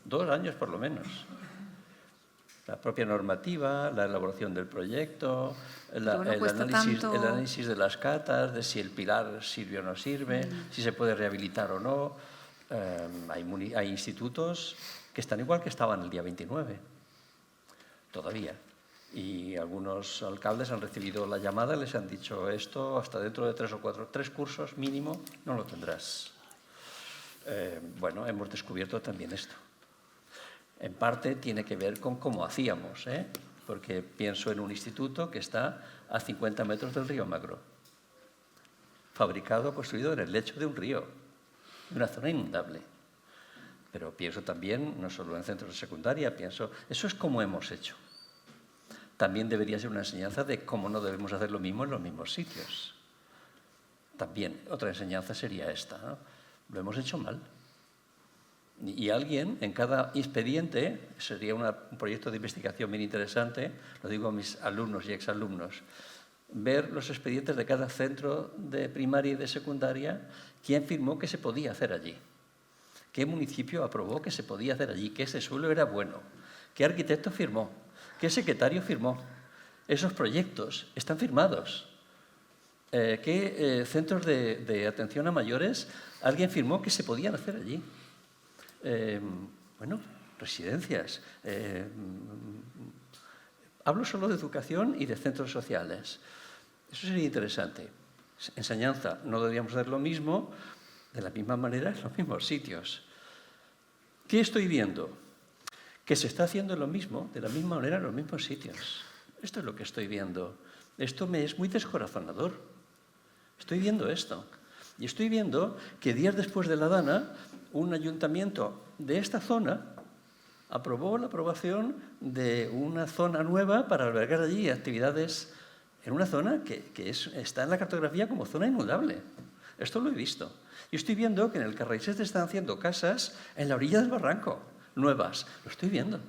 2 años por lo menos. La propia normativa, la elaboración del proyecto, el análisis de las catas, de si el pilar sirve o no sirve, si se puede rehabilitar o no. Hay institutos que están igual que estaban el día 29, todavía. Y algunos alcaldes han recibido la llamada y les han dicho esto hasta dentro de 3 cursos mínimo no lo tendrás. Bueno, hemos descubierto también esto. En parte tiene que ver con cómo hacíamos, porque pienso en un instituto que está a 50 metros del río Magro, fabricado, construido en el lecho de un río, en una zona inundable. Pero pienso también, no solo en centros de secundaria, pienso, eso es como hemos hecho. También debería ser una enseñanza de cómo no debemos hacer lo mismo en los mismos sitios. También otra enseñanza sería esta, ¿no? Lo hemos hecho mal. Y alguien en cada expediente, sería un proyecto de investigación bien interesante, lo digo a mis alumnos y exalumnos, ver los expedientes de cada centro de primaria y de secundaria, quién firmó que se podía hacer allí, qué municipio aprobó que se podía hacer allí, que ese suelo era bueno, qué arquitecto firmó, qué secretario firmó. Esos proyectos están firmados. ¿Qué centros de atención a mayores alguien firmó que se podían hacer allí? Bueno, residencias. Hablo solo de educación y de centros sociales. Eso sería interesante. Enseñanza, no deberíamos hacer lo mismo de la misma manera en los mismos sitios. ¿Qué estoy viendo? Que se está haciendo lo mismo, de la misma manera en los mismos sitios. Esto es lo que estoy viendo. Esto me es muy descorazonador. Estoy viendo esto. Y estoy viendo que días después de la Dana, un ayuntamiento de esta zona aprobó la aprobación de una zona nueva para albergar allí actividades en una zona que está en la cartografía como zona inundable. Esto lo he visto. Y estoy viendo que en el Carraixent están haciendo casas en la orilla del barranco, nuevas. Lo estoy viendo.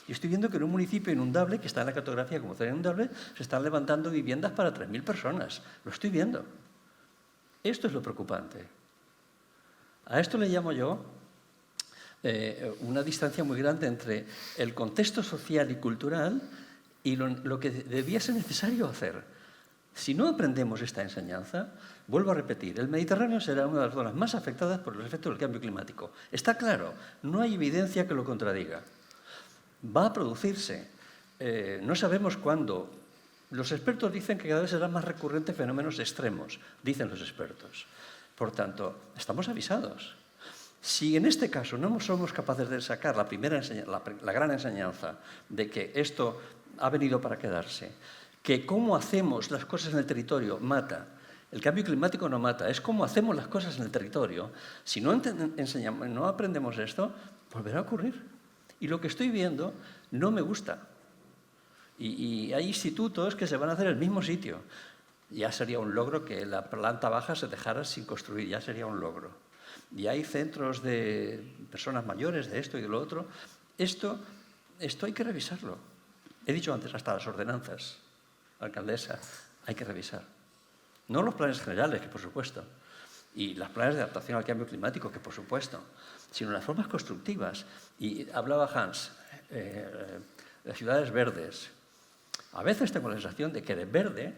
Y estoy viendo que en un municipio inundable, que está en la cartografía como zona inundable, se están levantando viviendas para 3.000 personas. Lo estoy viendo. Esto es lo preocupante. A esto le llamo yo una distancia muy grande entre el contexto social y cultural y lo que debía ser necesario hacer. Si no aprendemos esta enseñanza, vuelvo a repetir, el Mediterráneo será una de las zonas más afectadas por los efectos del cambio climático. Está claro, no hay evidencia que lo contradiga. Va a producirse. No sabemos cuándo. Los expertos dicen que cada vez serán más recurrentes fenómenos extremos, dicen los expertos. Por tanto, estamos avisados. Si en este caso no somos capaces de sacar la gran enseñanza de que esto ha venido para quedarse, que cómo hacemos las cosas en el territorio mata, el cambio climático no mata, es cómo hacemos las cosas en el territorio. Si no aprendemos esto, volverá a ocurrir. Y lo que estoy viendo no me gusta. Y hay institutos que se van a hacer en el mismo sitio. Ya sería un logro que la planta baja se dejara sin construir, ya sería un logro. Y hay centros de personas mayores, de esto y de lo otro. Esto hay que revisarlo. He dicho antes, hasta las ordenanzas, alcaldesa, hay que revisar. No los planes generales, que por supuesto, y los planes de adaptación al cambio climático, que por supuesto, sino las formas constructivas. Y hablaba Hans, las ciudades verdes. A veces tengo la sensación de que de verde,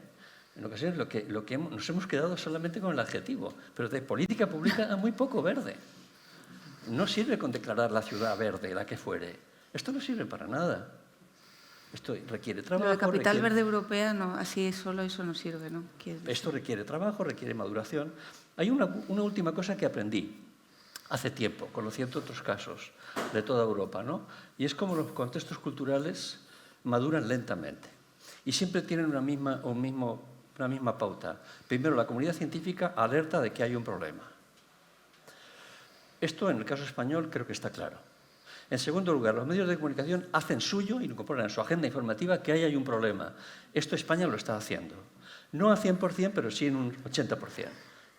en ocasiones nos hemos quedado solamente con el adjetivo, pero de política pública a muy poco verde. No sirve con declarar la ciudad verde, la que fuere. Esto no sirve para nada. Esto requiere trabajo. La capital verde europea, no, así solo eso no sirve, ¿no? Esto requiere trabajo, requiere maduración. Hay una última cosa que aprendí hace tiempo, conociendo otros casos de toda Europa, ¿no? Y es como los contextos culturales maduran lentamente y siempre tienen una misma pauta. Primero, la comunidad científica alerta de que hay un problema. Esto, en el caso español, creo que está claro. En segundo lugar, los medios de comunicación hacen suyo y incorporan en su agenda informativa que ahí hay un problema. Esto España lo está haciendo. No al 100%, pero sí en un 80%.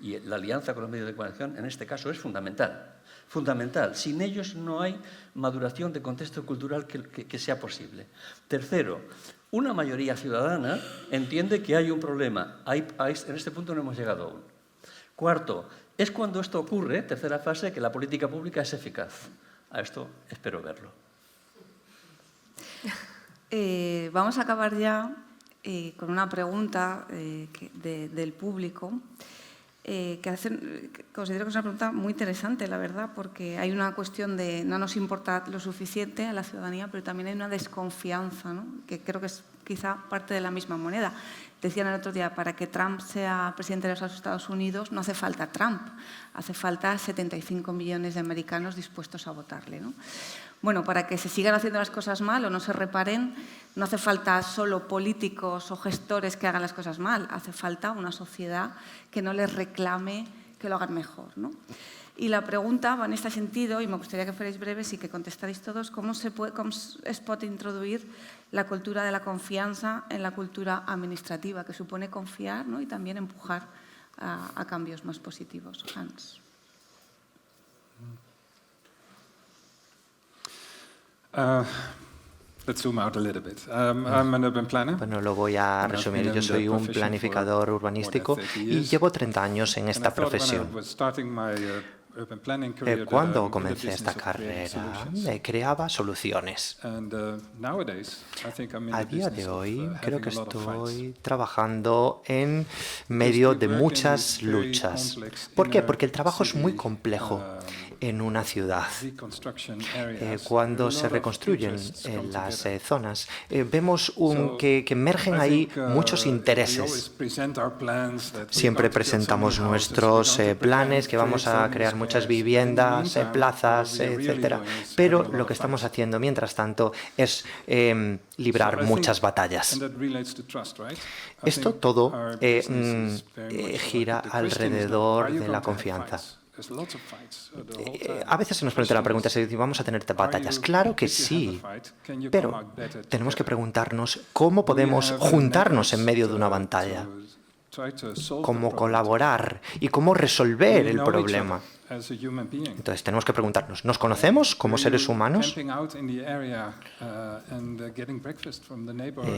Y la alianza con los medios de comunicación, en este caso, es fundamental. Fundamental. Sin ellos no hay maduración de contexto cultural que sea posible. Tercero, una mayoría ciudadana entiende que hay un problema. En este punto no hemos llegado aún. Cuarto, es cuando esto ocurre, tercera fase, que la política pública es eficaz. A esto espero verlo. Vamos a acabar ya con una pregunta del público. Considero que es una pregunta muy interesante, la verdad, porque hay una cuestión de no nos importa lo suficiente a la ciudadanía, pero también hay una desconfianza, ¿no? Que creo que es quizá parte de la misma moneda. Decían el otro día, para que Trump sea presidente de los Estados Unidos no hace falta Trump, hace falta 75 millones de americanos dispuestos a votarle, ¿no? Bueno, para que se sigan haciendo las cosas mal o no se reparen, no hace falta solo políticos o gestores que hagan las cosas mal, hace falta una sociedad que no les reclame que lo hagan mejor, ¿no? Y la pregunta va en este sentido, y me gustaría que fuerais breves y que contestarais todos, ¿cómo es pot introduir la cultura de la confianza en la cultura administrativa, que supone confiar, ¿no? Y también empujar a cambios más positivos? Hans. Let's zoom out a little bit. I'm an urban planner. Bueno, lo voy a resumir. Yo soy un planificador urbanístico y llevo 30 años en esta profesión. Cuando comencé esta carrera, creaba soluciones. A día de hoy, creo que estoy trabajando en medio de muchas luchas. ¿Por qué? Porque el trabajo es muy complejo en una ciudad. Cuando se reconstruyen las zonas, vemos que emergen ahí muchos intereses. Siempre presentamos nuestros planes, que vamos a crear muchas viviendas, plazas, etcétera. Pero lo que estamos haciendo mientras tanto es librar muchas batallas. Esto todo gira alrededor de la confianza. A veces se nos plantea la pregunta si vamos a tener batallas. Claro que sí, pero tenemos que preguntarnos cómo podemos juntarnos en medio de una batalla, cómo colaborar y cómo resolver el problema. Entonces tenemos que preguntarnos, ¿nos conocemos como seres humanos?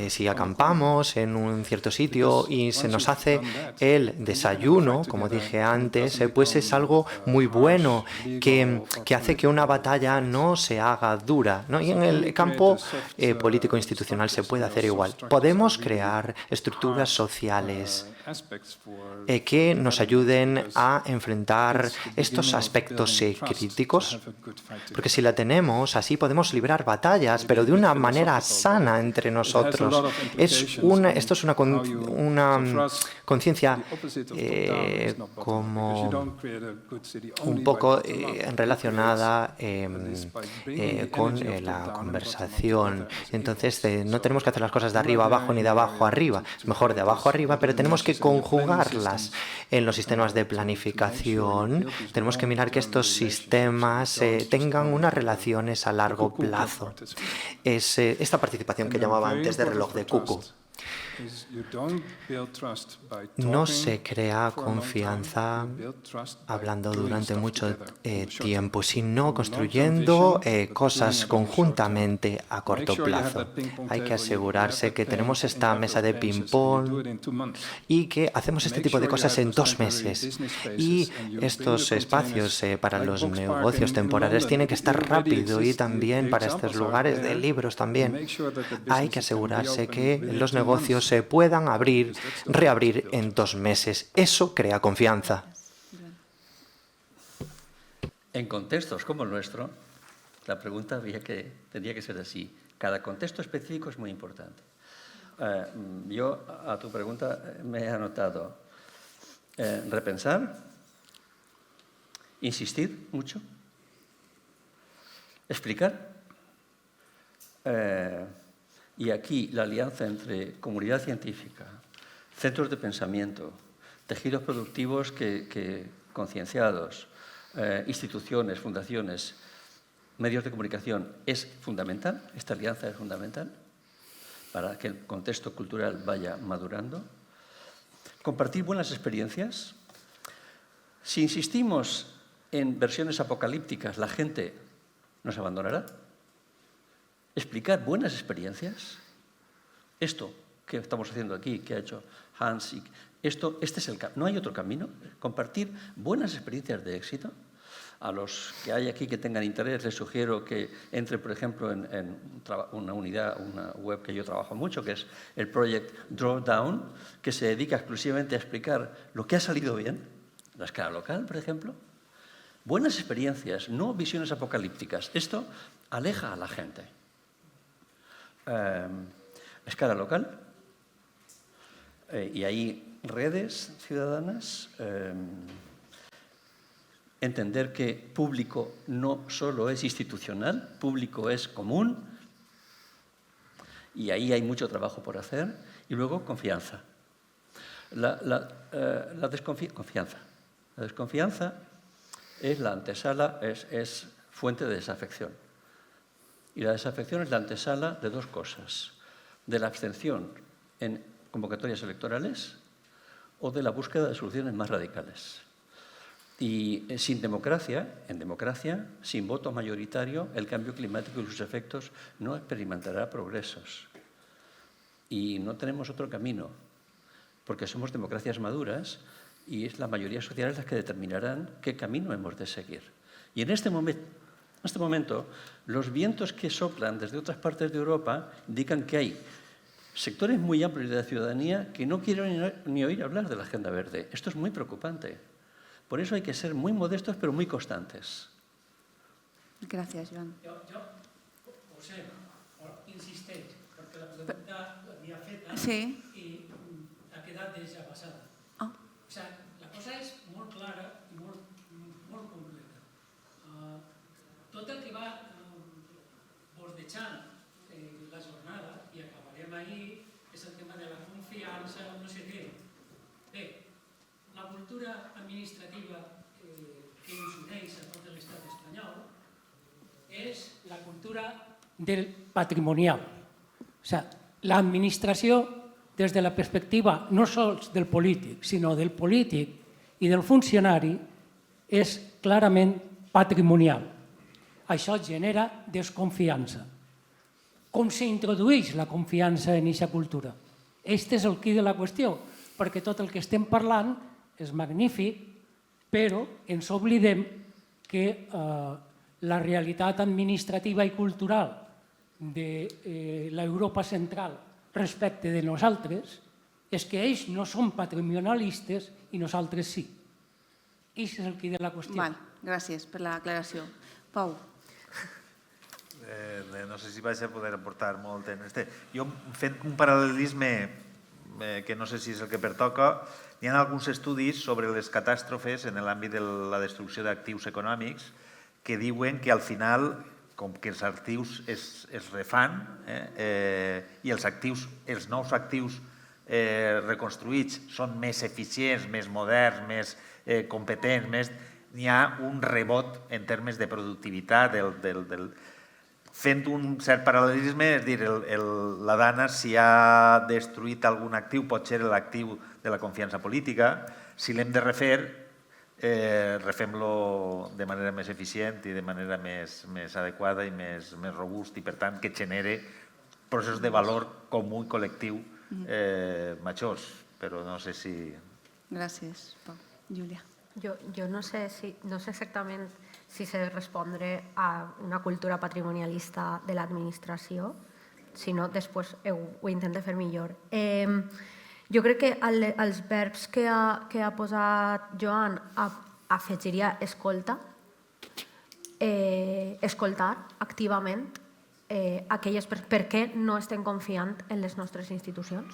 Si acampamos en un cierto sitio y se nos hace el desayuno, como dije antes, pues es algo muy bueno que hace que una batalla no se haga dura, ¿no? Y en el campo político-institucional se puede hacer igual. Podemos crear estructuras sociales que nos ayuden a enfrentar estos aspectos críticos, porque si la tenemos, así podemos librar batallas, pero de una manera sana entre nosotros. Esto es una conciencia como un poco relacionada con la conversación. Entonces, no tenemos que hacer las cosas de arriba abajo ni de abajo arriba. Es mejor de abajo arriba, pero tenemos que conjugarlas en los sistemas de planificación. Tenemos que mirar que estos sistemas tengan unas relaciones a largo plazo. Es esta participación que llamaba antes de reloj de cuco. No se crea confianza hablando durante mucho tiempo, sino construyendo cosas conjuntamente a corto plazo. Hay que asegurarse que tenemos esta mesa de ping-pong y que hacemos este tipo de cosas en 2 meses. Y estos espacios para los negocios temporales tienen que estar rápido, y también para estos lugares de libros también. Hay que asegurarse que los negocios se puedan reabrir en 2 meses. Eso crea confianza. En contextos como el nuestro, la pregunta tendría que ser así. Cada contexto específico es muy importante. Yo a tu pregunta me he anotado repensar, insistir mucho, explicar. Y aquí la alianza entre comunidad científica, centros de pensamiento, tejidos productivos concienciados, instituciones, fundaciones, medios de comunicación es fundamental. Esta alianza es fundamental para que el contexto cultural vaya madurando. Compartir buenas experiencias. Si insistimos en versiones apocalípticas, la gente nos abandonará. Explicar buenas experiencias. Esto que estamos haciendo aquí, que ha hecho Hans, este es el camino. No hay otro camino. Compartir buenas experiencias de éxito. A los que hay aquí que tengan interés, les sugiero que entren, por ejemplo, en una web que yo trabajo mucho, que es el Project Drawdown, que se dedica exclusivamente a explicar lo que ha salido bien, la escala local, por ejemplo. Buenas experiencias, no visiones apocalípticas. Esto aleja a la gente. Escala local, y hay redes ciudadanas, entender que público no solo es institucional, público es común, y ahí hay mucho trabajo por hacer, y luego confianza. La desconfianza es la antesala, es fuente de desafección. Y la desafección es la antesala de dos cosas: de la abstención en convocatorias electorales o de la búsqueda de soluciones más radicales. Y sin democracia, en democracia, sin voto mayoritario, el cambio climático y sus efectos no experimentará progresos. Y no tenemos otro camino, porque somos democracias maduras y es la mayoría social las que determinarán qué camino hemos de seguir. Y en este momento, los vientos que soplan desde otras partes de Europa indican que hay sectores muy amplios de la ciudadanía que no quieren ni oír hablar de la Agenda Verde. Esto es muy preocupante. Por eso hay que ser muy modestos, pero muy constantes. Gràcies, Joan. Jo ho sé, insisteix, perquè la pregunta l'havia feta i ha quedat desabasada. O sigui, la cosa és molt clara i molt completa. Tot el que va bordejant la jornada, i acabarem ahir, és el tema de la confiança, no sé què. Bé, la cultura administrativa que ens uneix a tot l'estat espanyol és la cultura del patrimonial. O sigui, l'administració, des de la perspectiva no sols del polític, sinó del polític i del funcionari, és clarament patrimonial. Això genera desconfiança. Com s'introdueix la confiança en aquesta cultura? Aquest és el quid de la qüestió, perquè tot el que estem parlant és magnífic, però ens oblidem que la realitat administrativa i cultural de l'Europa central respecte de nosaltres és que ells no són patrimonialistes i nosaltres sí. Aquest és el quid de la qüestió. Gràcies per l'aclaració. Pau. No sé si vaig a poder aportar molt en este. Jo, fent un paral·lelisme que no sé si és el que pertoca, hi ha alguns estudis sobre les catàstrofes en l'àmbit de la destrucció d'actius econòmics que diuen que al final, com que els actius es refan i els nous actius reconstruïts són més eficients, més moderns, més competents, n'hi ha un rebot en termes de productivitat. Fent un cert paral·lelisme, és dir, la Dana, si ha destruït algun actiu, pot ser l'actiu de la confiança política. Si l'hem de refer, refem-lo de manera més eficient i de manera més adequada i més robust i, per tant, que genere processos de valor comú i col·lectiu majors. Però no sé si... Gràcies, Pau. Júlia. Jo no sé exactament si sé respondre a una cultura patrimonialista de l'administració, si no, després ho intento fer millor. Jo crec que els verbs que ha posat Joan afegiria escolta, escoltar activament aquelles per què no estem confiant en les nostres institucions.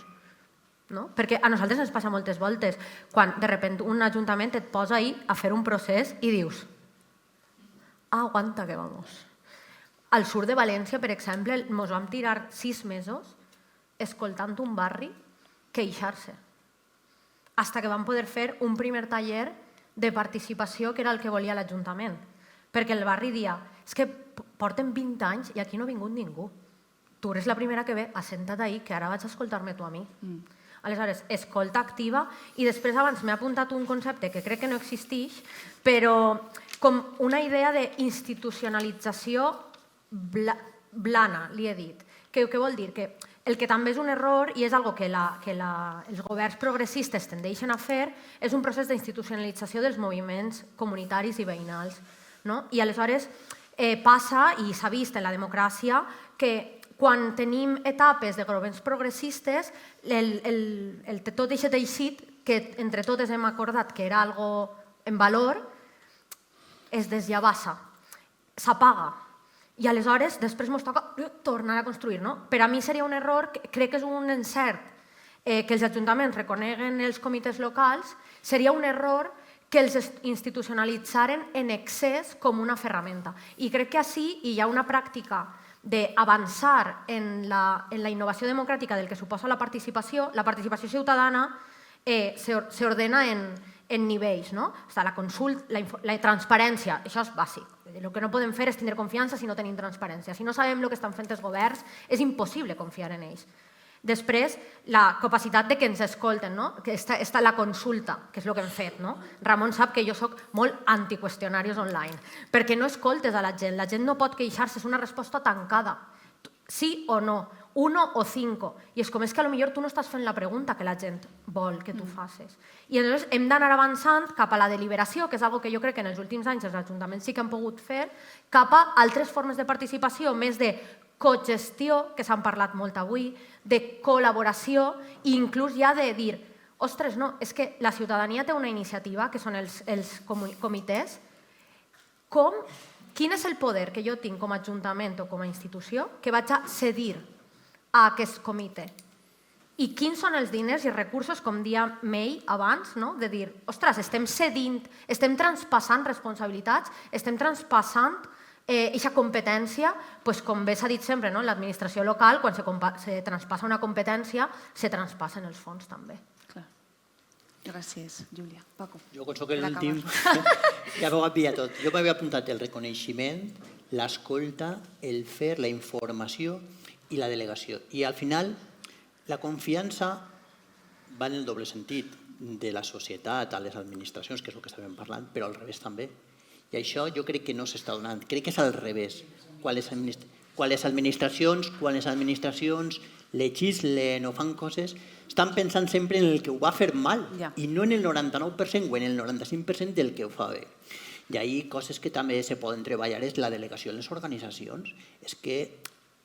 Perquè a nosaltres ens passa moltes voltes quan de sobte un ajuntament et posa ahí a fer un procés i dius aguanta que vamos. Al sud de València, per exemple, ens vam tirar 6 mesos escoltant un barri queixar-se fins que vam poder fer un primer taller de participació que era el que volia l'Ajuntament. Perquè el barri dia és que porten 20 anys i aquí no ha vingut ningú. Tu eres la primera que ve, assenta't ahí, que ara vaig a escoltar-me tu a mi. Aleshores, escolta activa, i després abans m'he apuntat un concepte que crec que no existeix, però com una idea d'institucionalització blana, li he dit. Què vol dir? Que el que també és un error, i és una cosa que els governs progressistes tendeixen a fer, és un procés d'institucionalització dels moviments comunitaris i veïnals. I aleshores passa, i s'ha vist en la democràcia, que quan tenim etapes de governs progressistes, tot aquest teixit, que entre totes hem acordat que era algo en valor, es desllavassa, s'apaga. I aleshores després ens toca tornar a construir. Per a mi seria un error, crec que és un encert que els ajuntaments reconeguen els comitès locals, seria un error que els institucionalitzaren en excés com una ferramenta. I crec que així hi ha una pràctica d'avançar en la innovació democràtica del que suposa la participació ciutadana s'ordena en nivells. La consulta, la transparència, això és bàsic. El que no podem fer és tindre confiança si no tenim transparència. Si no sabem el que estan fent els governs, és impossible confiar en ells. Després, la capacitat de que ens escolten, que està la consulta, que és el que hem fet. Ramon sap que jo soc molt antiqüestionaris online, perquè no escoltes a la gent no pot queixar-se, és una resposta tancada. Sí o no, 1 o 5. I és com, és que potser tu no estàs fent la pregunta que la gent vol que tu facis. I llavors hem d'anar avançant cap a la deliberació, que és una cosa que jo crec que en els últims anys els ajuntaments sí que han pogut fer, cap a altres formes de participació, més de cogestió, que s'han parlat molt avui, de col·laboració i inclús ja de dir, ostres, no, és que la ciutadania té una iniciativa, que són els comitès, quin és el poder que jo tinc com a ajuntament o com a institució que vaig a cedir a aquest comitè? I quins són els diners i recursos, com dia May abans, de dir, ostres, estem cedint, estem traspassant responsabilitats, estem traspassant aquesta competència, com bé s'ha dit sempre, en l'administració local, quan se traspassa una competència, se traspassen els fons també. Gràcies, Júlia. Paco. Jo, com soc l'últim, ja m'ho havia tot. Jo m'havia apuntat el reconeixement, l'escolta, el fer, la informació i la delegació. I al final, la confiança va en el doble sentit de la societat a les administracions, que és el que estàvem parlant, però al revés també. I això jo crec que no s'està donant. Crec que és al revés. Quan les administracions legislen o fan coses, estan pensant sempre en el que ho va fer mal i no en el 99% o en el 95% del que ho fa bé. I ahí coses que també se poden treballar és la delegació en les organitzacions. És que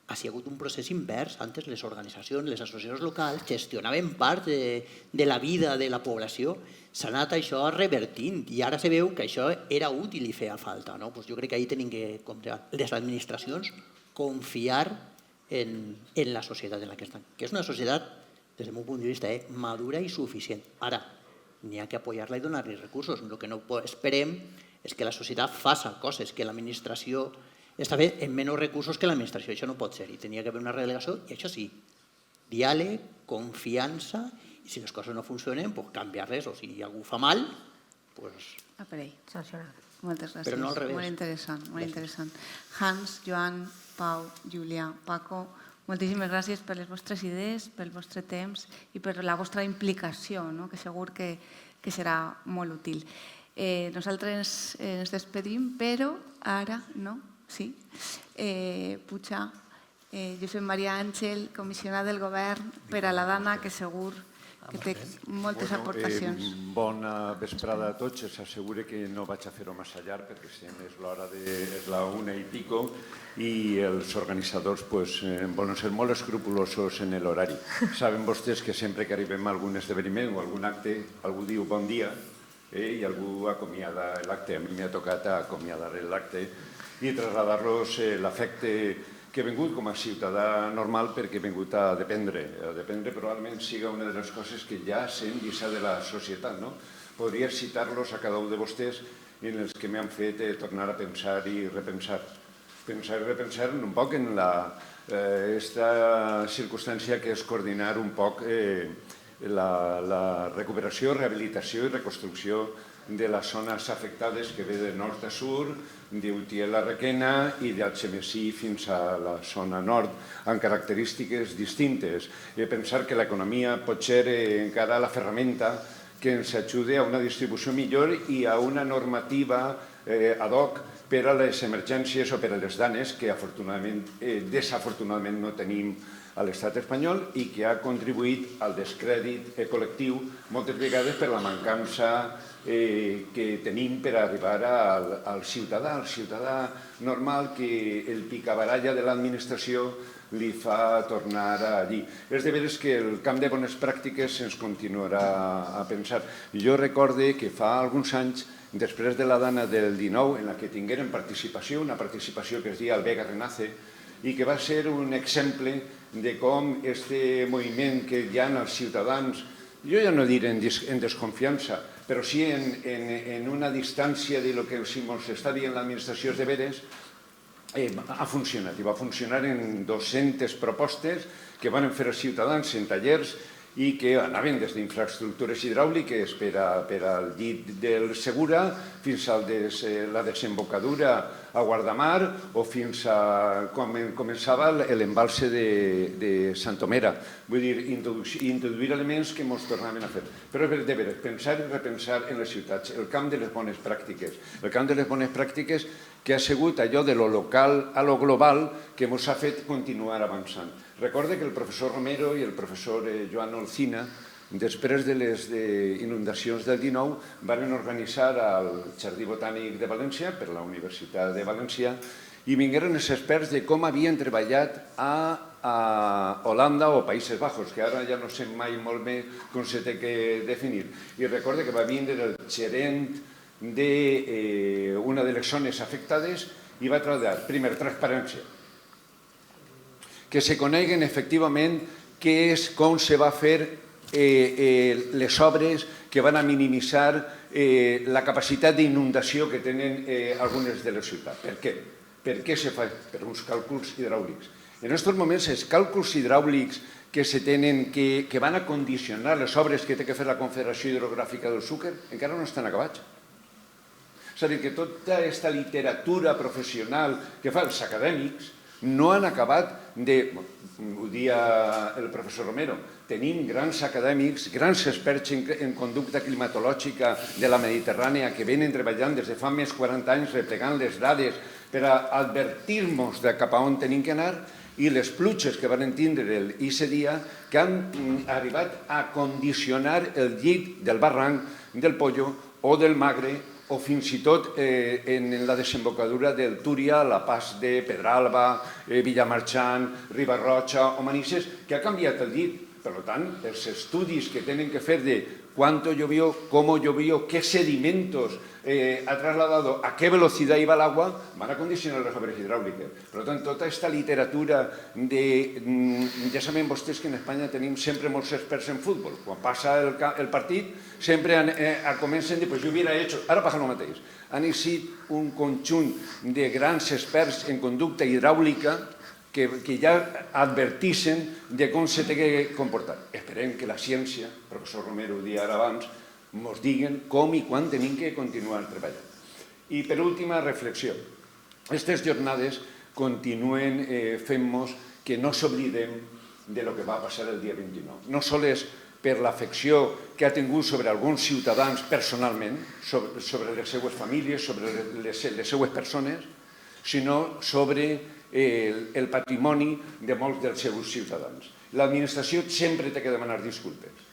ha sigut un procés invers. Antes les organitzacions, les associacions locals gestionaven part de la vida de la població. S'ha anat això revertint i ara se veu que això era útil i feia falta. Jo crec que ahí tenim que, les administracions, confiar en la societat en la que estan, que és una societat, des del meu punt de vista, madura i suficient. Ara, n'hi ha que apoyar-la i donar-li recursos. El que no esperem és que la societat faci coses que l'administració està bé en menys recursos que l'administració. Això no pot ser. I tenia que haver una delegació i això sí, diàleg, confiança, i si les coses no funcionen, canviar-les, o si algú fa mal, doncs... Sancionar. Moltes gràcies. Però no al revés. Molt interessant, molt interessant. Hans, Joan, Pau, Júlia, Paco, moltíssimes gràcies per les vostres idees, pel vostre temps i per la vostra implicació, que segur que serà molt útil. Nosaltres ens despedim, però ara no. Sí. Puig, Josep Maria Àngel, comissionat del govern per a la Dana, que segur que té moltes aportacions. Bona vesprada a tots. S'assegure que no vaig a fer-ho massa llarg perquè és l'hora és la 1:00 i els organitzadors volen ser molt escrupulosos en l'horari. Saben vostès que sempre que arribem a algun esdeveniment o algun acte, algú diu bon dia i algú acomiada l'acte. A mi m'ha tocat acomiadar l'acte i traslladar-los l'afecte que he vingut com a ciutadà normal perquè he vingut a dependre. A dependre probablement siga una de les coses que ja s'han deixat de la societat. Podria citar-los a cada un de vostès en els que m'han fet tornar a pensar i repensar. Pensar i repensar un poc en aquesta circumstància que és coordinar un poc la recuperació, rehabilitació i reconstrucció de les zones afectades que ve de nord a sud, d'Utiel a Requena i d'Algemesí fins a la zona nord, amb característiques distintes. Pensar que l'economia pot ser encara la ferramenta que ens ajude a una distribució millor i a una normativa ad hoc per a les emergències o per a les danes que desafortunadament no tenim a l'estat espanyol i que ha contribuït al descrèdit col·lectiu moltes vegades per la mancança que tenim per arribar al ciutadà normal que el picabaralla de l'administració li fa tornar allí. És de veres que el camp de bones pràctiques ens continuarà a pensar. Jo recorde que fa alguns anys, després de la Dana del 19, en la que tingueren participació, una participació que es deia Alvega Renace, i que va ser un exemple de com este moviment que hi ha els ciutadans, jo ja no diré en desconfiança, però sí en una distància de lo que si ens està dient l'administració de veres, ha funcionat, i va funcionar en 200 propostes que van fer els ciutadans en tallers i que anaven des d'infraestructures hidràuliques per al llit del Segura fins a la desembocadura a Guardamar o fins a com començava l'embalse de Santomera. Vull dir, introduir elements que ens tornaven a fer. Però de veres, pensar i repensar en les ciutats, el camp de les bones pràctiques. El camp de les bones pràctiques que ha sigut allò de lo local a lo global que ens ha fet continuar avançant. Recorde que el professor Romero i el professor Joan Olcina, després de les inundacions del 19, van organitzar al Jardí Botànic de València, per la Universitat de València, i vingueren els experts de com havien treballat a Holanda o Països Bajos, que ara ja no sé mai molt bé com se té que definir. I recorde que va vindre el gerent d'una de les zones afectades i va traslladar, primer, transparència, que se coneguen efectivament com se va fer les obres que van a minimitzar la capacitat d'inundació que tenen algunes de les ciutats. Per què? Per què se fa? Per uns càlculs hidràulics. En aquests moments, els càlculs hidràulics que se tenen, que van a condicionar les obres que té que fer la Confederació Hidrogràfica del Xúquer, encara no estan acabats. És a dir, que tota aquesta literatura professional que fan els acadèmics no han acabat de... Ho dia el professor Romero, tenim grans acadèmics, grans experts en conducta climatològica de la Mediterrània que venen treballant des de fa més 40 anys replegant les dades per a advertir-nos de cap a on tenim que anar, i les pluges que van tindre aquest dia que han arribat a condicionar el llit del barranc del Pollo o del Magre o fins i tot en la desembocadura del Túria, la Pas de Pedralba, Villamarxant, Ribarroja o Manises, que ha canviat el llit. Per tant, els estudis que tenen que fer de cuánto llovió, cómo llovió, qué sedimentos ha trasladado, a qué velocidad iba el agua, van a condicionar les obres hidràuliques. Per tant, tota aquesta literatura ja saben vostès que en Espanya tenim sempre molts experts en futbol. Quan passa el partit, sempre comencen a dir, pues yo hubiera hecho... Ara passa el mateix. Han existit un conjunt de grans experts en conducta hidràulica que ja advertixen de com se té que comportar. Esperem que la ciència, el professor Romero ho dia ara abans, ens diguen com i quan tenim que continuar treballant. I per última reflexió, aquestes jornades continuen fent-nos que no s'oblidem de lo que va passar el dia 29. No sols per l'afecció que ha tingut sobre alguns ciutadans personalment, sobre les seues famílies, sobre les seues persones, sinó sobre el patrimoni de molts dels seus ciutadans. L'administració sempre té que demanar disculpes.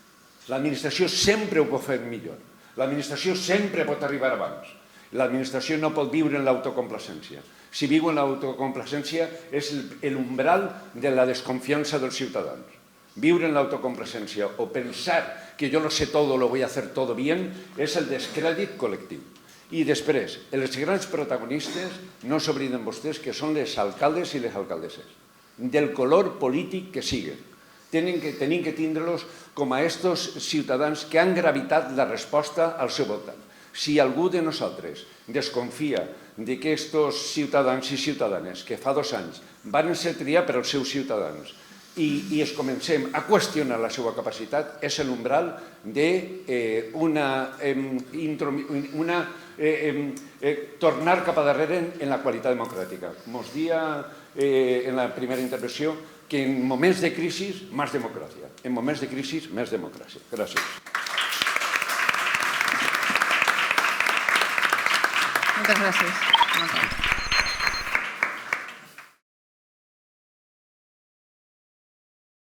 L'administració sempre ho pot fer millor. L'administració sempre pot arribar abans. L'administració no pot viure en l'autocomplacència. Si viu en l'autocomplacència és l'umbral de la desconfiança dels ciutadans. Viure en l'autocomplacència o pensar que yo lo sé todo, lo voy a hacer todo bien, és el descrèdit col·lectiu. I després, els grans protagonistes, no s'obliden vostès que són les alcaldes i les alcaldesses, del color polític que siguin. Tenim que tindre-los com a estos ciutadans que han gravitat la resposta al seu voltant. Si algú de nosaltres desconfia de que estos ciutadans i ciutadanes que fa 2 anys van ser triats per als seus ciutadans i es comencem a qüestionar la seva capacitat, és l'umbral de tornar cap a darrere en la qualitat democràtica. Mos dia en la primera intervenció que en moments de crisi, més democràcia. En moments de crisi, més democràcia. Gràcies. Moltes gràcies.